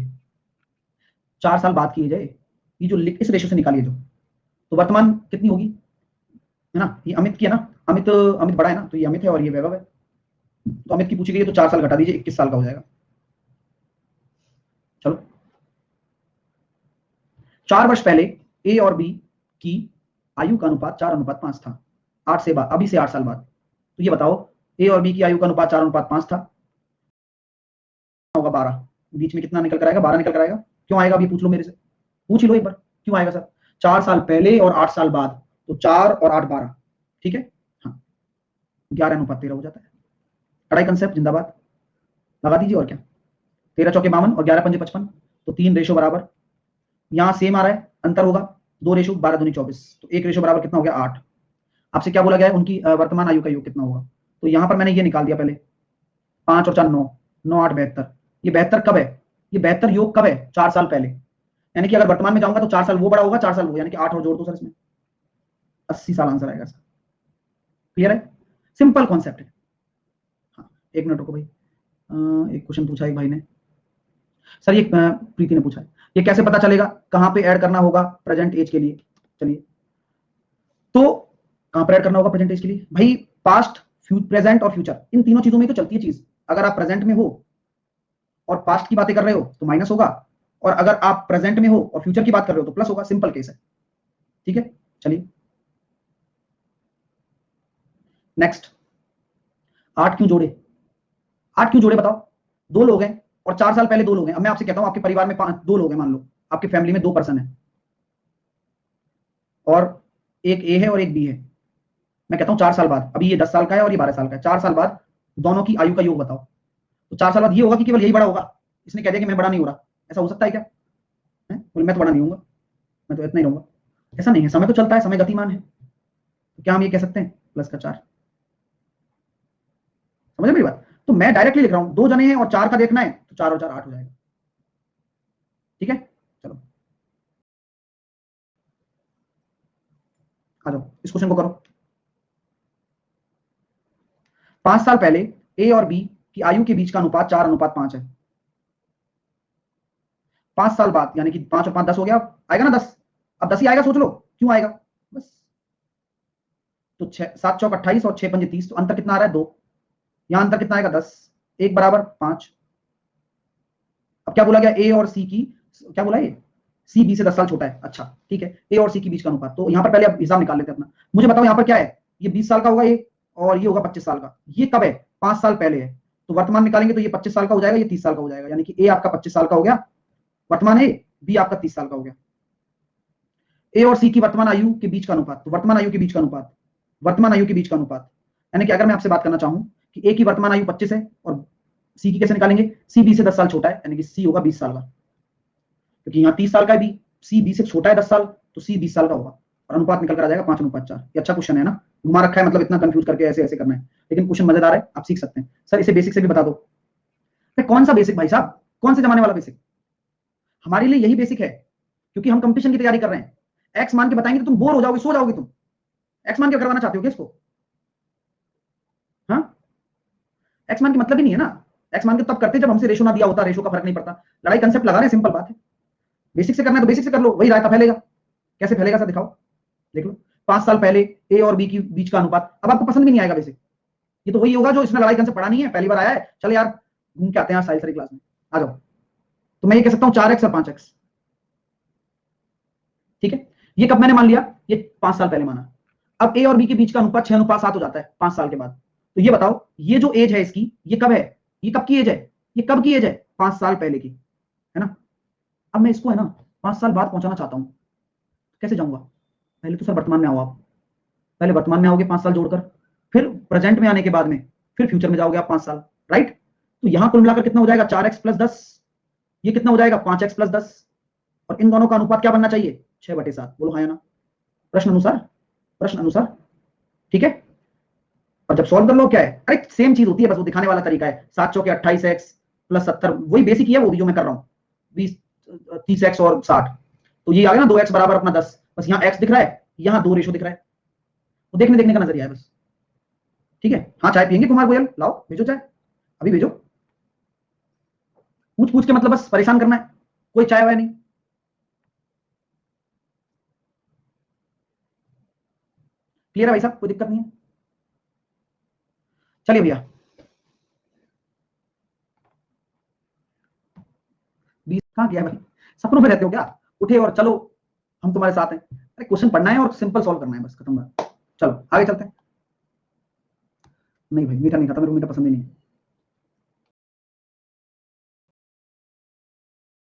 4 साल बाद की एज है। ये जो इस रेशो से निकालिए जो, तो वर्तमान कितनी होगी, है ना? ये अमित की है ना, अमित अमित बड़ा है ना, तो ये अमित है और ये वैभव है। तो अमित की पूछी गई तो 4 साल घटा दीजिए, 21 साल का हो जाएगा। चलो 4 वर्ष पहले ए और बी की आयु का अनुपात 4:5 था, 8 से बाद, अभी से 8 साल बाद। तो ये बताओ ए और बी की आयु का अनुपात 4:5 था, होगा 12, बीच में कितना निकल कर आएगा? 12 निकल कर आएगा। क्यों आएगा अभी पूछ लो मेरे से, पूछ ही लो एक बार, क्यों आएगा सर? 4 साल पहले और 8 साल बाद, तो 4 और 8 12, ठीक है, हाँ 11:13 हो जाता है। अढ़ाई कंसेप्ट जिंदाबाद, लगा दीजिए। और क्या, 13 चौके 52 और 11 पंजे 55, तो 3 रेशो बराबर। यहाँ सेम आ रहा है, अंतर होगा 2 रेशो, 12 दूनी 24, तो 1 रेशो बराबर कितना हो गया? 8। आपसे क्या बोला गया है? उनकी वर्तमान आयु का योग कितना होगा? तो यहाँ पर मैंने ये निकाल दिया पहले, 5 और 4 9, 9 8 72। ये 72 कब है? ये 72 योग कब है? 4 साल पहले। यानी कि अगर वर्तमान में जाऊंगा तो 4 साल वो बड़ा होगा, 4 साल वो, यानी कि 8 और जोड़ दो सर इसमें, 80 साल आंसर आएगा सर। क्लियर है? सिंपल कॉन्सेप्ट है। हाँ 1 मिनट रुको भाई, एक क्वेश्चन पूछा एक भाई ने, सर ये प्रीति ने पूछा है, ये कैसे पता चलेगा कहां पे ऐड करना होगा प्रेजेंट एज के लिए? चलिए, तो कहां पर ऐड करना होगा प्रेजेंट एज के लिए? भाई पास्ट, प्रेजेंट और फ्यूचर, इन तीनों चीजों में तो चलती है चीज। अगर आप प्रेजेंट में हो और पास्ट की बातें कर रहे हो तो माइनस होगा, और अगर आप प्रेजेंट में हो और फ्यूचर की बात कर रहे हो तो प्लस होगा। सिंपल केस है। ठीक है, चलिए नेक्स्ट। 8 क्यों जोड़े? 8 क्यों जोड़े बताओ? 2 लोग हैं और 4 साल पहले 2 लोग हैं। अब मैं आपसे कहता हूं आपके परिवार में 2 लोग हैं, मान लो आपकी फैमिली में 2 पर्सन है और एक ए है और एक बी है। मैं कहता हूं 4 साल बाद, अभी ये 10 साल का है और ये 12 साल का है, 4 साल बाद दोनों की आयु का योग बताओ। तो 4 साल बाद ये होगा कि केवल यही बड़ा होगा, इसने कह दिया कि मैं बड़ा नहीं हो रहा। ऐसा हो सकता है क्या? बोले मैं तो बड़ा नहीं होऊंगा, मैं तो इतना ही रहूंगा। ऐसा नहीं है, समय तो चलता है, समय गतिमान है। तो क्या हम ये कह सकते हैं प्लस का 4? समझ मेरी बात? तो मैं डायरेक्टली लिख रहा हूं, 2 जने हैं और 4 का देखना है तो 4 और 4 8 हो जाएगा। ठीक है, चलो आ जाओ इस क्वेश्चन को करो। 5 साल पहले ए और बी की आयु के बीच का अनुपात 4:5 है। 5 साल बाद यानी कि 5 और 5 10 हो गया, आएगा ना 10? अब 10 ही आएगा, सोच लो क्यों आएगा बस। तो 7 चौक 28 और 6 पंजे 30, तो अंतर कितना आ रहा है? 2। यहां अंतर कितना आएगा? 10। 1 बराबर 5। अब क्या बोला गया? ए और सी की, क्या बोला ये? सी बी से 10 साल छोटा है। अच्छा ठीक है, ए और सी के बीच का अनुपात। तो यहां पर पहले अब हिसाब निकाल लेते हैं अपना। मुझे बताओ यहां पर क्या है? ये 20 साल का होगा ये, और ये होगा 25 साल का। ये कब है? 5 साल पहले है। तो वर्तमान निकालेंगे तो ये 25 साल का हो जाएगा, ये 30 साल का हो जाएगा। यानी कि ए आपका 25 साल का हो गया वर्तमान है, बी आपका 30 साल का हो गया। ए और सी की वर्तमान आयु के बीच का अनुपात, तो वर्तमान आयु के बीच का अनुपात, वर्तमान आयु के बीच का अनुपात, यानी कि अगर मैं आपसे बात करना चाहूं कि ए की वर्तमान आयु 25 है और सी की कैसे निकालेंगे? सी बी से 10 साल छोटा है, यानी कि सी होगा 20 साल का, क्योंकि यहाँ 30 साल का है बी, सी बी से छोटा है 10 साल, तो सी 20 साल का होगा और अनुपात निकल कर आ जाएगा 5:4। ये अच्छा क्वेश्चन है ना? घुमा रखा है, मतलब इतना कंफ्यूज करके ऐसे ऐसे करना है, लेकिन क्वेश्चन मजेदार है, आप सीख सकते हैं। सर इसे बेसिक से भी बता दो। कौन सा बेसिक भाई साहब? कौन से जमाने वाला बेसिक? हमारे लिए यही बेसिक है, क्योंकि हम कंपटीशन की तैयारी कर रहे हैं। एक्स मान के बताएंगे तो तुम बोर हो जाओगे, सो जाओगे तुम। एक्स मान के करवाना चाहते हो क्या इसको? हाँ, एक्स मान के मतलब ही नहीं है ना। एक्स मान के तब करते जब हमसे रेशो ना दिया होता, रेशो का फर्क नहीं पड़ता। लड़ाई कंसेप्ट लगा रहे हैं, सिंपल बात है। बेसिक से करना है तो बेसिक से कर लो, वही रायता फैलेगा। कैसे फैलेगा सर दिखाओ, देख लो। 5 साल पहले ए और बी के बीच का अनुपात, अब आपको पसंद भी नहीं आएगा बेसिक। ये तो वही होगा जो इसने लड़ाई कंसेप्ट पढ़ा नहीं है, पहली बार आया है। चल यार घूम के आते हैं साइल सारी क्लास में, आ जाओ। तो मैं ये कह सकता हूँ 4x और 5x। ठीक है, ये कब मैंने मान लिया? ये 5 साल पहले माना। अब ए और बी के बीच का अनुपात 6:7 हो जाता है 5 साल के बाद। तो ये बताओ ये जो एज है इसकी, ये कब है? ये कब की एज है? ये कब की एज है? 5 साल पहले की, है ना? अब मैं इसको है ना 5 साल बाद पहुंचाना चाहता हूं, कैसे जाऊंगा? पहले तो सर वर्तमान में आओ आप, पहले वर्तमान में आओगे 5 साल जोड़कर, फिर प्रेजेंट में आने के बाद में फिर फ्यूचर में जाओगे आप 5 साल, राइट? तो यहां कुल मिलाकर कितना हो जाएगा? 4x + 10। ये कितना हो जाएगा? 5x + 10। और इन दोनों का अनुपात क्या बनना चाहिए? 6/7। बोलो हाँ या ना? प्रश्न अनुसार, प्रश्न अनुसार। ठीक है, और जब सॉल्व कर लो क्या है? अरे सेम चीज होती है, बस वो दिखाने वाला तरीका है। 7 चौके 28x + 70, वही बेसिक ही है, वो भी जो मैं कर रहा हूँ। 20 30x और 60, तो ये आ गया ना 2x बराबर अपना 10। बस यहाँ x दिख रहा है, यहाँ 2 रेशो दिख रहा है। वो देखने देखने का नजरिया है बस। ठीक है, हाँ चाय पियेंगे कुमार गोयल? लाओ भेजो चाय, अभी भेजो। पूछ पूछ के मतलब बस परेशान करना है, कोई चाय वाय नहीं। क्लियर है भाई साहब? कोई दिक्कत नहीं है? चलिए भैया, 20 कहाँ गया भाई? सपनों में रहते हो क्या? उठे और चलो हम तुम्हारे साथ हैं। अरे क्वेश्चन पढ़ना है और सिंपल सॉल्व करना है, बस खत्म बात। चलो आगे चलते हैं। नहीं भाई मीठा नहीं खाता, मेरे को मीठा पसंद ही नहीं है।